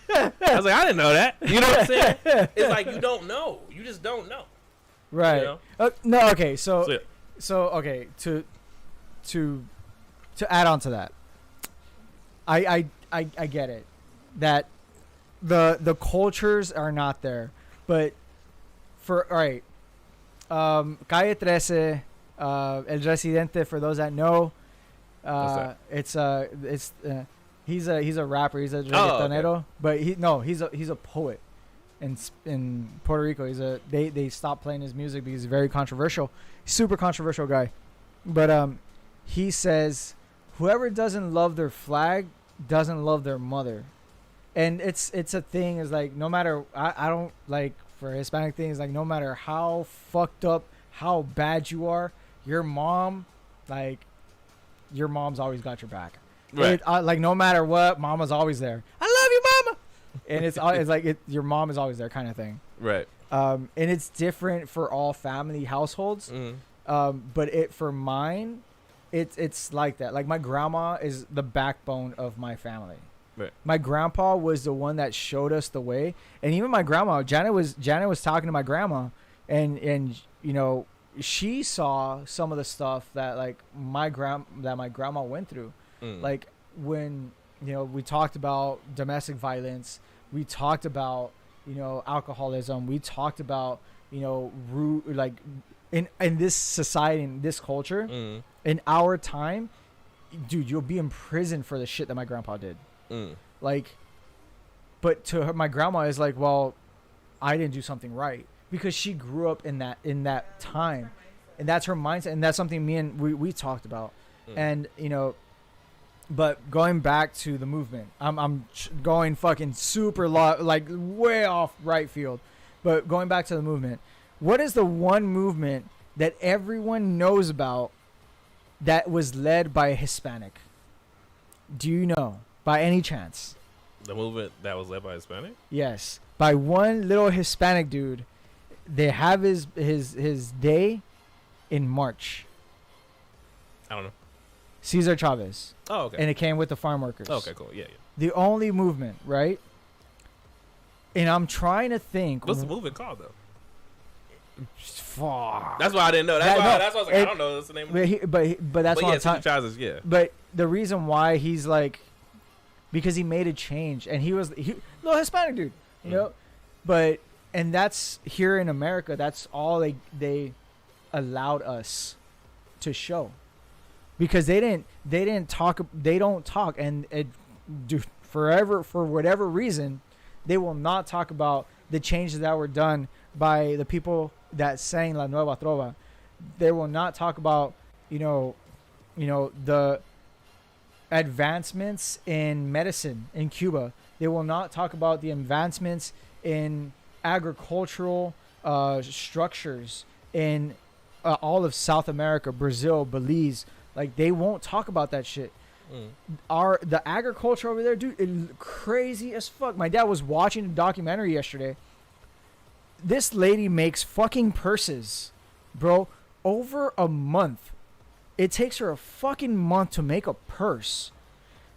Speaker 2: I was like, "I didn't know that." You know what I'm saying? It's like you don't know. You just don't know.
Speaker 1: Right. No. Okay. So okay. To add on to that, I get it that the cultures are not there, but all right. Calle 13, El Residente, for those that know, he's a rapper, he's a reggaetonero,
Speaker 2: okay.
Speaker 1: but he's a poet in Puerto Rico. They stopped playing his music because he's very controversial, super controversial guy. But he says whoever doesn't love their flag doesn't love their mother, and it's a thing. Is like, no matter, I don't like. For Hispanic things, like, no matter how fucked up, how bad you are, your mom's always got your back.
Speaker 2: Right.
Speaker 1: Like, no matter what, mama's always there. I love you, mama. And it's like your mom is always there, kind of thing.
Speaker 2: Right.
Speaker 1: And it's different for all family households.
Speaker 2: Mm-hmm.
Speaker 1: But for mine, it's like that. Like, my grandma is the backbone of my family.
Speaker 2: Right.
Speaker 1: My grandpa was the one that showed us the way, and even my grandma, Janet was talking to my grandma, and she saw some of the stuff that like my grandma went through. Like when we talked about domestic violence, we talked about alcoholism, we talked about like in this society, in this culture, in our time, dude, you'll be in prison for the shit that my grandpa did. Like, but to her, my grandma is like, well, I didn't do something right, because she grew up in that time, and that's her mindset, and that's something we talked about. And but going back to the movement, I'm going fucking super like way off right field, but going back to the movement, what is the one movement that everyone knows about that was led by a Hispanic? Do you know by any chance?
Speaker 2: The movement that was led by Hispanic?
Speaker 1: Yes, by one little Hispanic dude. They have his day in March.
Speaker 2: I don't know.
Speaker 1: Cesar Chavez.
Speaker 2: Oh, okay.
Speaker 1: And it came with the farm workers.
Speaker 2: Okay, cool. Yeah.
Speaker 1: The only movement, right? And I'm trying to think.
Speaker 2: What's the movement called, though?
Speaker 1: Fuck.
Speaker 2: That's why I didn't know. That's why I was like, I don't know. That's the name of it.
Speaker 1: But that's what I'm
Speaker 2: talking about. Yeah.
Speaker 1: But the reason why he's like, because he made a change, and he little Hispanic dude, you know? But, and that's here in America, that's all they allowed us to show. Because they don't talk, and dude, forever, for whatever reason, they will not talk about the changes that were done by the people that sang La Nueva Trova. They will not talk about, the advancements in medicine in Cuba. They will not talk about the advancements in agricultural structures in all of South America, Brazil, Belize. Like, they won't talk about that shit. The agriculture over there, dude, is crazy as fuck. My dad was watching a documentary yesterday. This lady makes fucking purses, bro, over a month. It takes her a fucking month to make a purse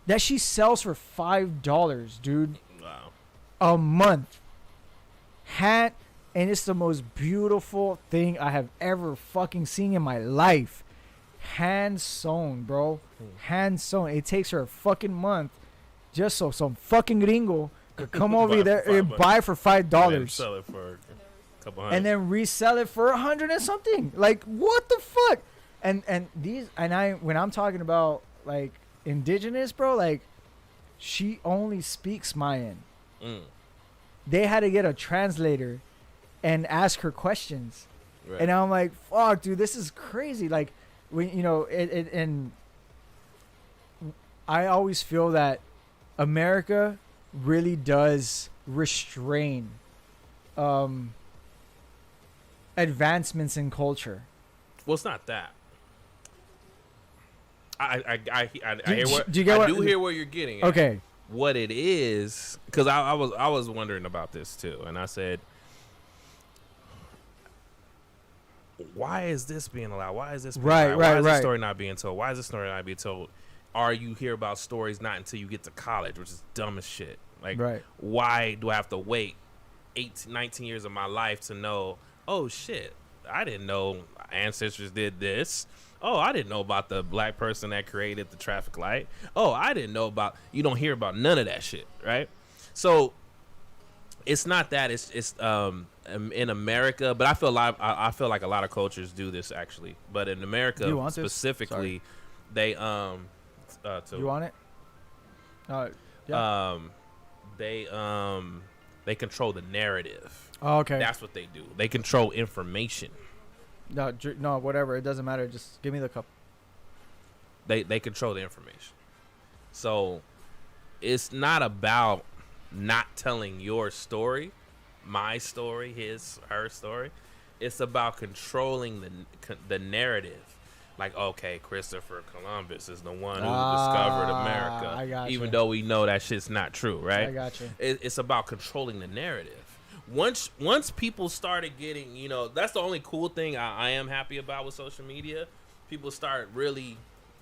Speaker 1: that she sells for $5, dude.
Speaker 2: Wow.
Speaker 1: A month. And it's the most beautiful thing I have ever fucking seen in my life. Hand sewn, bro. Hand sewn. It takes her a fucking month just so some fucking gringo could come over there and buy for $5.
Speaker 2: And sell it for a couple hundred.
Speaker 1: And then resell it for $100 and something. Like, what the fuck? And when I'm talking about like indigenous, bro, like, she only speaks Mayan. They had to get a translator and ask her questions. Right. And I'm like, fuck, dude, this is crazy. Like, when and I always feel that America really does restrain advancements in culture.
Speaker 2: Well, it's not that. I hear where you're getting at.
Speaker 1: Okay.
Speaker 2: What it is, because I was wondering about this too, and I said, why is this being allowed? Why is this being allowed? Why is this story not being told? Why is this story not being told? Or you hear about stories not until you get to college, which is dumb as shit. Like, why do I have to wait 19 years of my life to know, oh shit, I didn't know ancestors did this. Oh, I didn't know about the black person that created the traffic light. Oh, I didn't know about, you don't hear about none of that shit, right? So it's not that, it's in America, but I feel like a lot of cultures do this actually. But in America specifically, they
Speaker 1: you want it? Yeah.
Speaker 2: They control the narrative.
Speaker 1: Oh, okay.
Speaker 2: That's what they do. They control information.
Speaker 1: No, whatever. It doesn't matter. Just give me the cup.
Speaker 2: They control the information. So it's not about not telling your story, my story, her story. It's about controlling the narrative. Like, okay, Christopher Columbus is the one who discovered America.
Speaker 1: I got
Speaker 2: even though we know that shit's not true, right?
Speaker 1: I got you.
Speaker 2: It's about controlling the narrative. Once people started getting, that's the only cool thing I am happy about with social media. People start really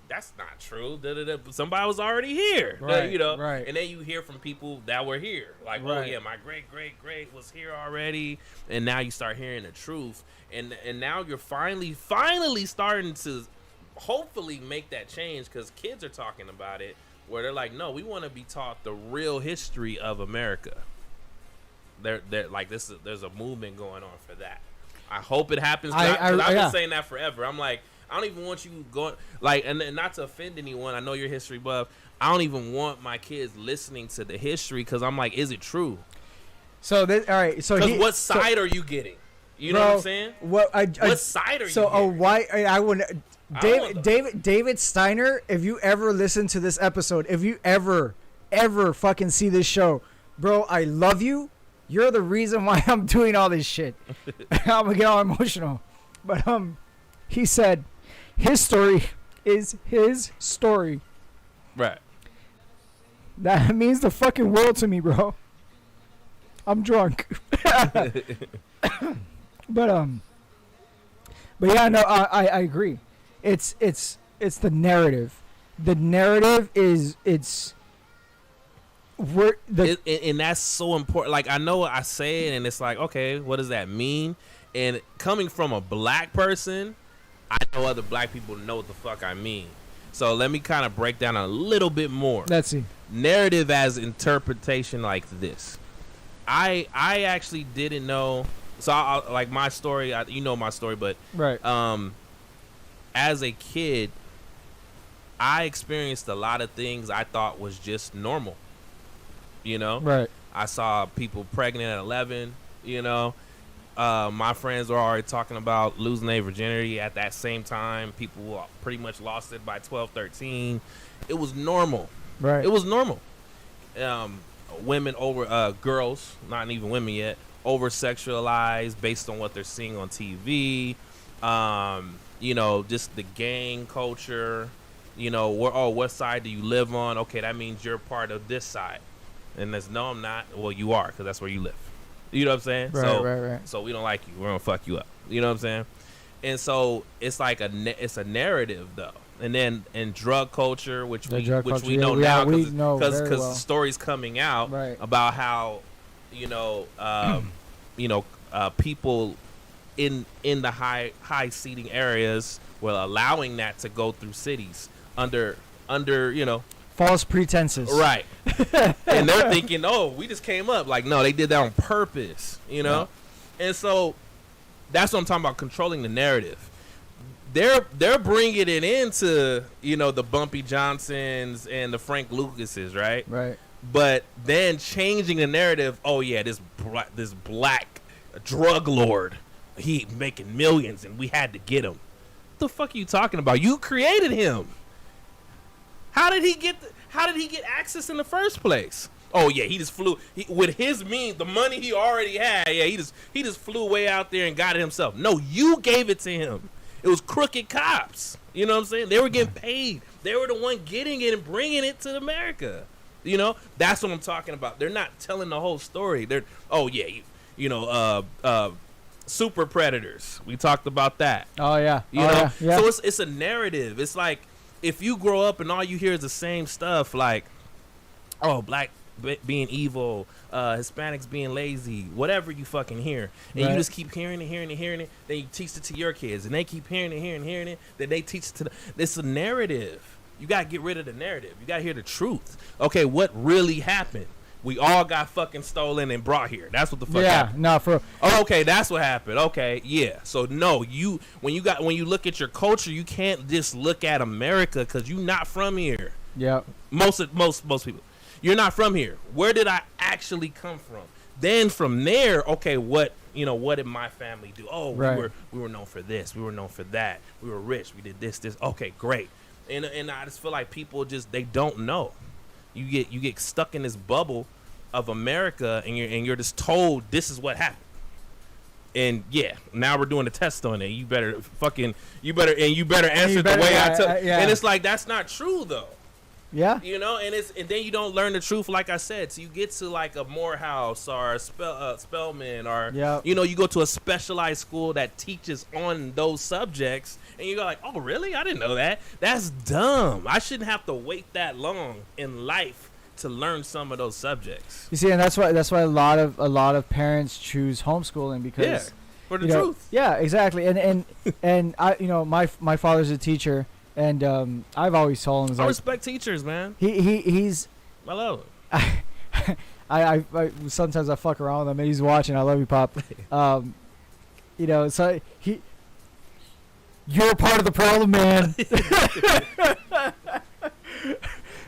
Speaker 2: that's not true. Da-da-da. Somebody was already here,
Speaker 1: Right,
Speaker 2: you know.
Speaker 1: right.
Speaker 2: And then you hear from people that were here, like, oh
Speaker 1: Right.
Speaker 2: yeah, my great was here already, and now you start hearing the truth, and now you're finally starting to hopefully make that change because kids are talking about it, where they're like, no, we want to be taught the real history of America. They're like this. There's a movement going on for that. I hope it happens. 'Cause I've
Speaker 1: yeah.
Speaker 2: been saying that forever. I'm like, I don't even want you going like, and not to offend anyone. I know you're history buff. I don't even want my kids listening to the history because I'm like, is it true?
Speaker 1: So this, all right. So
Speaker 2: Because what side are you getting? You know what I'm saying? What side are you?
Speaker 1: So
Speaker 2: getting?
Speaker 1: why I would
Speaker 2: I
Speaker 1: David Steiner, if you ever listen to this episode, if you ever fucking see this show, bro, I love you. You're the reason why I'm doing all this shit. I'm gonna get all emotional. But he said his story is his story.
Speaker 2: Right.
Speaker 1: That means the fucking world to me, bro. I'm drunk. But yeah, no, I agree. It's the narrative. The narrative is
Speaker 2: and that's so important. Like, I know I say it and it's like, okay, what does that mean? And coming from a black person, I know other black people know what the fuck I mean. So let me kind of break down a little bit more.
Speaker 1: Let's see.
Speaker 2: Narrative as interpretation like this. I actually didn't know. So I like my story, you know my story, but
Speaker 1: Right.
Speaker 2: as a kid, I experienced a lot of things I thought was just normal. You know?
Speaker 1: Right.
Speaker 2: I saw people pregnant at 11, you know. My friends were already talking about losing their virginity at that same time. People pretty much lost it by 12, 13. It was normal.
Speaker 1: Right.
Speaker 2: It was normal. Women over girls, not even women yet, over sexualized based on what they're seeing on TV. You know, just the gang culture. You know, what side do you live on? Okay, that means you're part of this side. And there's no, I'm not. Well, you are, because that's where you live. You know what I'm saying?
Speaker 1: Right.
Speaker 2: So we don't like you. We're gonna fuck you up. You know what I'm saying? And so it's like it's a narrative though. And then in drug culture, which we know now because the stories coming out about how, you know, people in the high seating areas were allowing that to go through cities under you know,
Speaker 1: false pretenses.
Speaker 2: Right. And they're thinking, oh, we just came up. Like, no, they did that on purpose, you know? Yeah. And so that's what I'm talking about, controlling the narrative. They're bringing it into, you know, the Bumpy Johnsons and the Frank Lucases, right?
Speaker 1: Right.
Speaker 2: But then changing the narrative, oh, yeah, this black drug lord, he making millions and we had to get him. What the fuck are you talking about? You created him. How did he get access in the first place? Oh yeah, he just flew with his means, the money he already had. Yeah, he just flew way out there and got it himself. No, you gave it to him. It was crooked cops. You know what I'm saying? They were getting paid. They were the one getting it and bringing it to America. You know, that's what I'm talking about. They're not telling the whole story. They're super predators. We talked about that.
Speaker 1: Oh yeah.
Speaker 2: You know, yeah. So it's a narrative. It's like, if you grow up and all you hear is the same stuff, like, oh, black being evil, Hispanics being lazy, whatever you fucking hear, and you just keep hearing it, then you teach it to your kids, and they keep hearing it, then they teach it to it's a narrative. You gotta get rid of the narrative. You gotta hear the truth. Okay, what really happened? We all got fucking stolen and brought here. That's what the fuck happened.
Speaker 1: No, for
Speaker 2: oh, okay, that's what happened. Okay, yeah. So no, when you look at your culture, you can't just look at America because you're not from here.
Speaker 1: Yeah.
Speaker 2: Most people, you're not from here. Where did I actually come from? Then from there, okay, what did my family do? Oh, we were known for this. We were known for that. We were rich. We did this. Okay, great. And I just feel like people they don't know. You get stuck in this bubble of America, and you're just told this is what happened. And yeah, now we're doing a test on it. You better answer the way I took.
Speaker 1: Yeah.
Speaker 2: And it's like, that's not true though.
Speaker 1: Yeah.
Speaker 2: You know, and then you don't learn the truth, like I said. So you get to like a Morehouse or a Spelman, or you know, you go to a specialized school that teaches on those subjects, And you go like, oh, really? I didn't know that. That's dumb. I shouldn't have to wait that long in life to learn some of those subjects.
Speaker 1: You see, and that's why a lot of parents choose homeschooling because
Speaker 2: Yeah, for the
Speaker 1: you know,
Speaker 2: truth.
Speaker 1: Yeah, exactly. And I, my father's a teacher, and I've always told him,
Speaker 2: I
Speaker 1: like,
Speaker 2: respect teachers, man.
Speaker 1: he's
Speaker 2: I love it.
Speaker 1: I sometimes I fuck around with him and he's watching. I love you, Pop. So you're a part of the problem, man.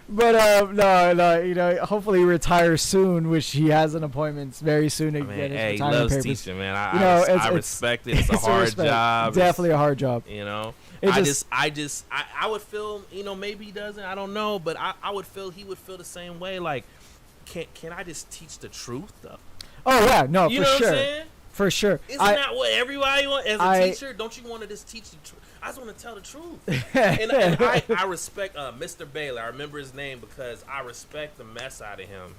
Speaker 1: But no, hopefully he retires soon, which he has an appointment very soon to
Speaker 2: I mean,
Speaker 1: get his
Speaker 2: hey, he
Speaker 1: retirement
Speaker 2: loves
Speaker 1: papers.
Speaker 2: teaching, man.
Speaker 1: It's
Speaker 2: I respect it. It's a hard
Speaker 1: respect.
Speaker 2: job.
Speaker 1: Definitely a hard job.
Speaker 2: You know,
Speaker 1: It
Speaker 2: I would feel, maybe he doesn't. I don't know, but I would feel he would feel the same way. Like, can I just teach the truth though?
Speaker 1: Oh yeah, no,
Speaker 2: You
Speaker 1: for
Speaker 2: know what
Speaker 1: sure,
Speaker 2: I'm saying?
Speaker 1: for sure.
Speaker 2: Isn't that what everybody wants as a teacher? Don't you want to just teach the truth? I just want to tell the truth. and I respect Mr. Baylor. I remember his name because I respect the mess out of him.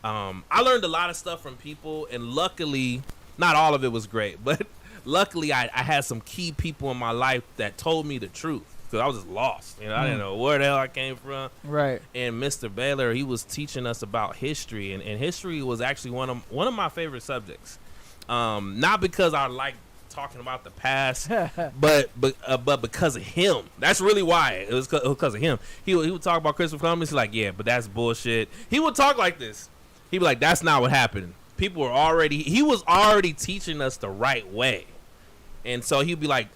Speaker 2: I learned a lot of stuff from people, and luckily, not all of it was great, but luckily I had some key people in my life that told me the truth because I was just lost. I didn't know where the hell I came from.
Speaker 1: Right.
Speaker 2: And Mr. Baylor, he was teaching us about history, and history was actually one of my favorite subjects. Not because I like talking about the past, but because of him. That's really why. It was because of him. He would talk about Christopher Columbus. He's like, yeah, but that's bullshit. He would talk like this. He'd be like, that's not what happened. He was already teaching us the right way. And so he's like,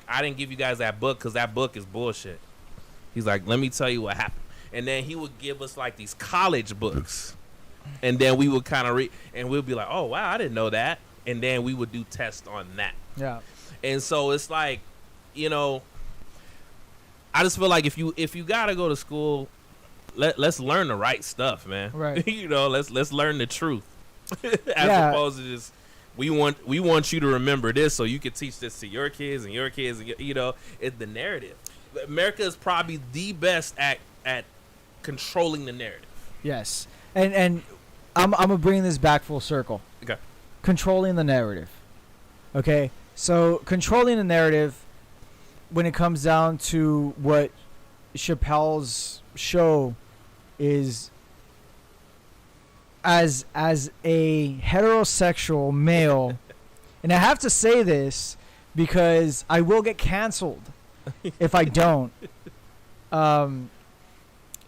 Speaker 2: I didn't give you guys that book because that book is bullshit. He's like, let me tell you what happened. And then he would give us like these college books. And then we would kind of read, and we'd be like, oh, wow, I didn't know that. And then we would do tests on that.
Speaker 1: Yeah.
Speaker 2: And so it's like, I just feel like if you gotta go to school, let's learn the right stuff, man.
Speaker 1: Right.
Speaker 2: Let's learn the truth. As opposed to just we want you to remember this so you can teach this to your kids and your kids, and it's the narrative. America is probably the best at controlling the narrative.
Speaker 1: Yes. And I'm gonna bring this back full circle.
Speaker 2: Okay.
Speaker 1: Controlling the narrative. Okay? So controlling the narrative when it comes down to what Chappelle's show is, as a heterosexual male, and I have to say this because I will get canceled if I don't. And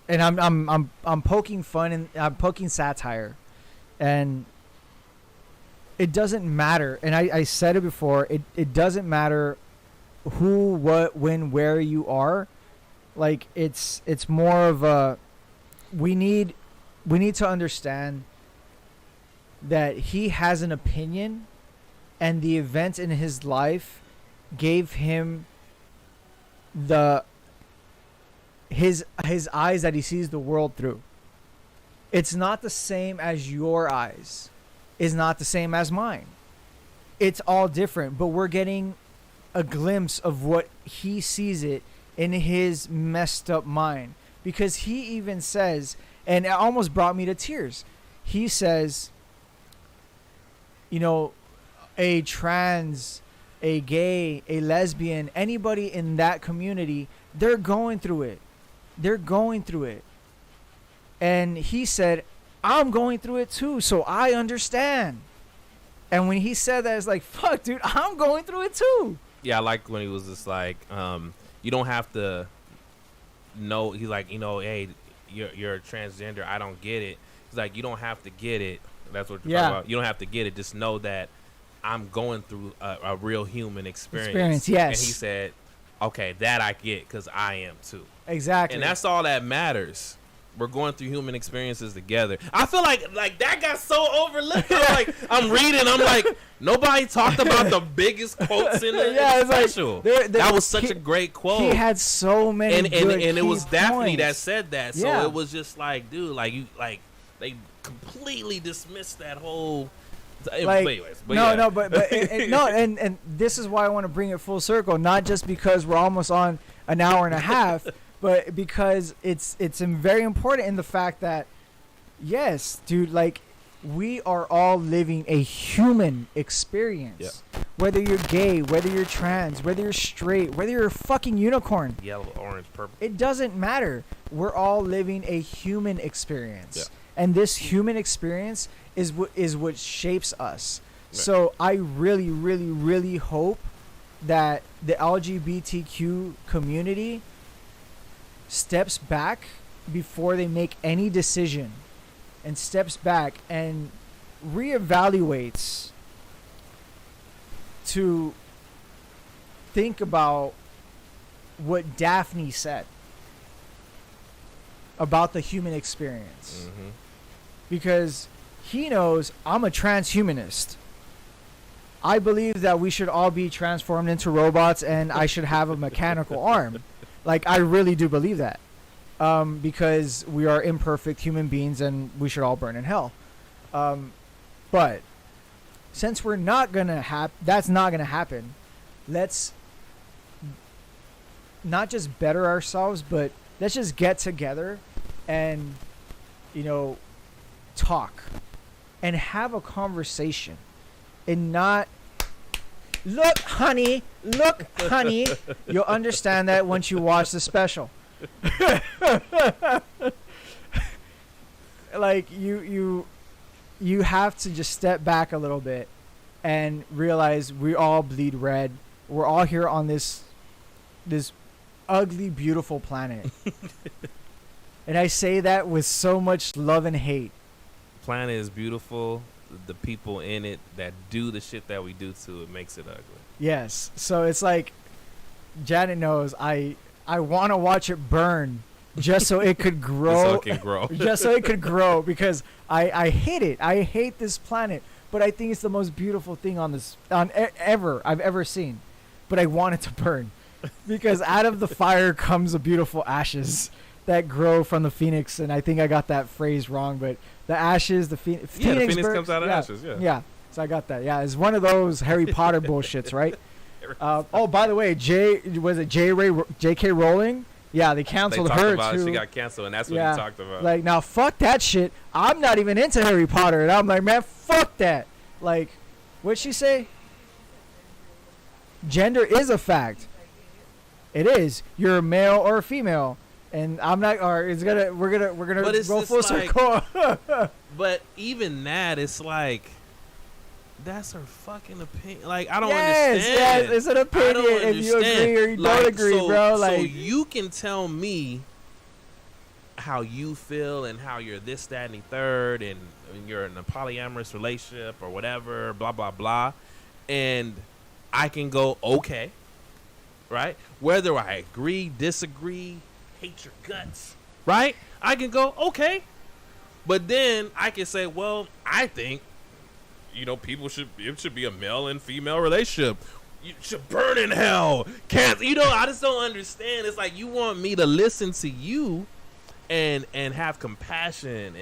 Speaker 1: I'm poking fun and I'm poking satire, and it doesn't matter. And I said it before. It doesn't matter who, what, when, where you are. Like it's more of a we need to understand that he has an opinion, and the events in his life gave him his eyes that he sees the world through. It's not the same as your eyes. It's not the same as mine. It's all different, but we're getting a glimpse of what he sees it in his messed up mind. Because he even says, and it almost brought me to tears, he says, a trans, a gay, a lesbian, anybody in that community, they're going through it. They're going through it. And he said, I'm going through it too, so I understand. And when he said that, it's like, fuck, dude, I'm going through it too.
Speaker 2: Yeah, I like when he was just like, you don't have to know. He's like, hey, you're a transgender. I don't get it. He's like, you don't have to get it. That's what you're talking about. You don't have to get it. Just know that I'm going through a real human experience.
Speaker 1: Yes.
Speaker 2: And he said, okay, that I get because I am too.
Speaker 1: Exactly.
Speaker 2: And that's all that matters. We're going through human experiences together. I feel like that got so overlooked. I'm reading. I'm like, nobody talked about the biggest quotes in the special. That was such a great quote.
Speaker 1: He had so many
Speaker 2: and it was
Speaker 1: points.
Speaker 2: Daphne that said that. So
Speaker 1: Yeah.
Speaker 2: it was just like, dude, they completely dismissed that whole. Anyways, and
Speaker 1: this is why I want to bring it full circle. Not just because we're almost on an hour and a half. But because it's very important in the fact that, yes, dude, like, we are all living a human experience. Whether you're gay, whether you're trans, whether you're straight, whether you're a fucking unicorn,
Speaker 2: Yellow, orange, purple.
Speaker 1: it doesn't matter. We're all living a human experience. And this human experience is what shapes us.
Speaker 2: Right.
Speaker 1: So I really, really, really hope that the LGBTQ community steps back before they make any decision, and steps back and reevaluates to think about what Daphne said about the human experience.
Speaker 2: Mm-hmm.
Speaker 1: Because he knows I'm a transhumanist. I believe that we should all be transformed into robots and I should have a mechanical arm. Like, I really do believe that. Because we are imperfect human beings and we should all burn in hell. But since we're not going to that's not going to happen, let's not just better ourselves, but let's just get together and, talk and have a conversation and not look honey, you'll understand that once you watch the special. Like you have to just step back a little bit and realize we all bleed red. We're all here on this ugly beautiful planet. And I say that with so much love and hate.
Speaker 2: Planet is beautiful. The people in it that do the shit that we do to it makes it ugly. Yes.
Speaker 1: So it's like Janet knows I want to watch it burn just so it could grow.
Speaker 2: So it can grow.
Speaker 1: Just so it could grow, because I hate it. I hate this planet, but I think it's the most beautiful thing ever I've ever seen. But I want it to burn because out of the fire comes the beautiful ashes that grow from the phoenix. And I think I got that phrase wrong, but the ashes, the phoenix.
Speaker 2: Yeah, the phoenix comes out of ashes. Yeah.
Speaker 1: Yeah. So I got that. Yeah, it's one of those Harry Potter bullshits, right? Oh, by the way, J.K. Rowling? Yeah, they canceled her too.
Speaker 2: She got canceled, and that's what he talked about.
Speaker 1: Like, now, fuck that shit. I'm not even into Harry Potter, and I'm like, man, fuck that. Like, what'd she say? Gender is a fact. It is. You're a male or a female, and I'm not. Or we're gonna go full circle.
Speaker 2: But even that, it's like, that's her fucking opinion. Like, I don't understand.
Speaker 1: Yes, it's an opinion. If you agree or you don't agree, bro. Like,
Speaker 2: so you can tell me how you feel and how you're this, that, and the third, and you're in a polyamorous relationship or whatever, blah, blah, blah. And I can go, okay, right? Whether I agree, disagree, hate your guts, right? I can go, okay. But then I can say, well, I think, it should be a male and female relationship. You should burn in hell. I just don't understand. It's like you want me to listen to you and have compassion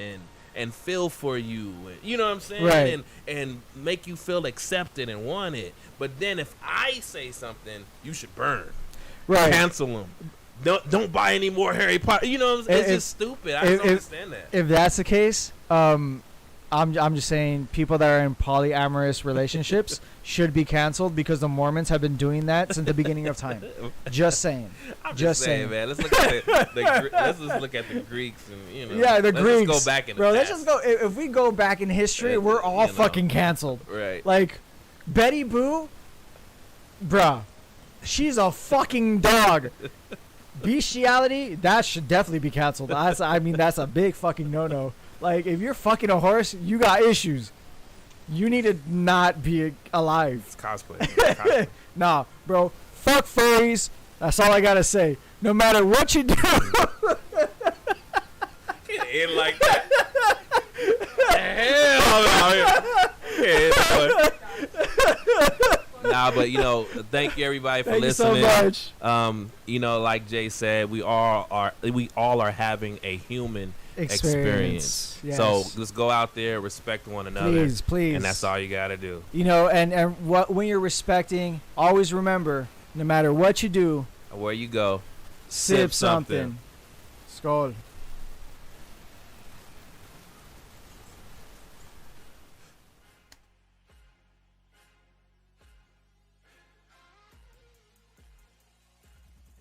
Speaker 2: and feel for you. You know what I'm saying?
Speaker 1: Right.
Speaker 2: And make you feel accepted and wanted. But then if I say something, you should burn.
Speaker 1: Right.
Speaker 2: Cancel them. Don't buy any more Harry Potter. You know what I'm saying? It's just stupid. I just don't understand that.
Speaker 1: If that's the case, I'm just saying people that are in polyamorous relationships should be canceled because the Mormons have been doing that since the beginning of time. Just saying.
Speaker 2: I'm just saying, man. Let's look at let's just look at the Greeks and
Speaker 1: Yeah, the Greeks.
Speaker 2: Let's just go back in the
Speaker 1: bro.
Speaker 2: past.
Speaker 1: Let's just go. If we go back in history, we're all fucking canceled.
Speaker 2: Right.
Speaker 1: Like Betty Boo, bruh, she's a fucking dog. Bestiality, that should definitely be canceled. That's a big fucking no-no. Like, if you're fucking a horse, you got issues. You need to not be alive.
Speaker 2: It's cosplay.
Speaker 1: Nah, bro. Fuck furries. That's all I gotta say. No matter what you do.
Speaker 2: Can't end like that. Hell no. Nah, but thank you everybody for listening.
Speaker 1: Thank you so much.
Speaker 2: Like Jay said, we all are having a human experience.
Speaker 1: Yes.
Speaker 2: So let's go out there, respect one another.
Speaker 1: Please.
Speaker 2: And that's all you got to do.
Speaker 1: And when you're respecting, always remember, no matter what you do,
Speaker 2: Where you go,
Speaker 1: sip something. Skål.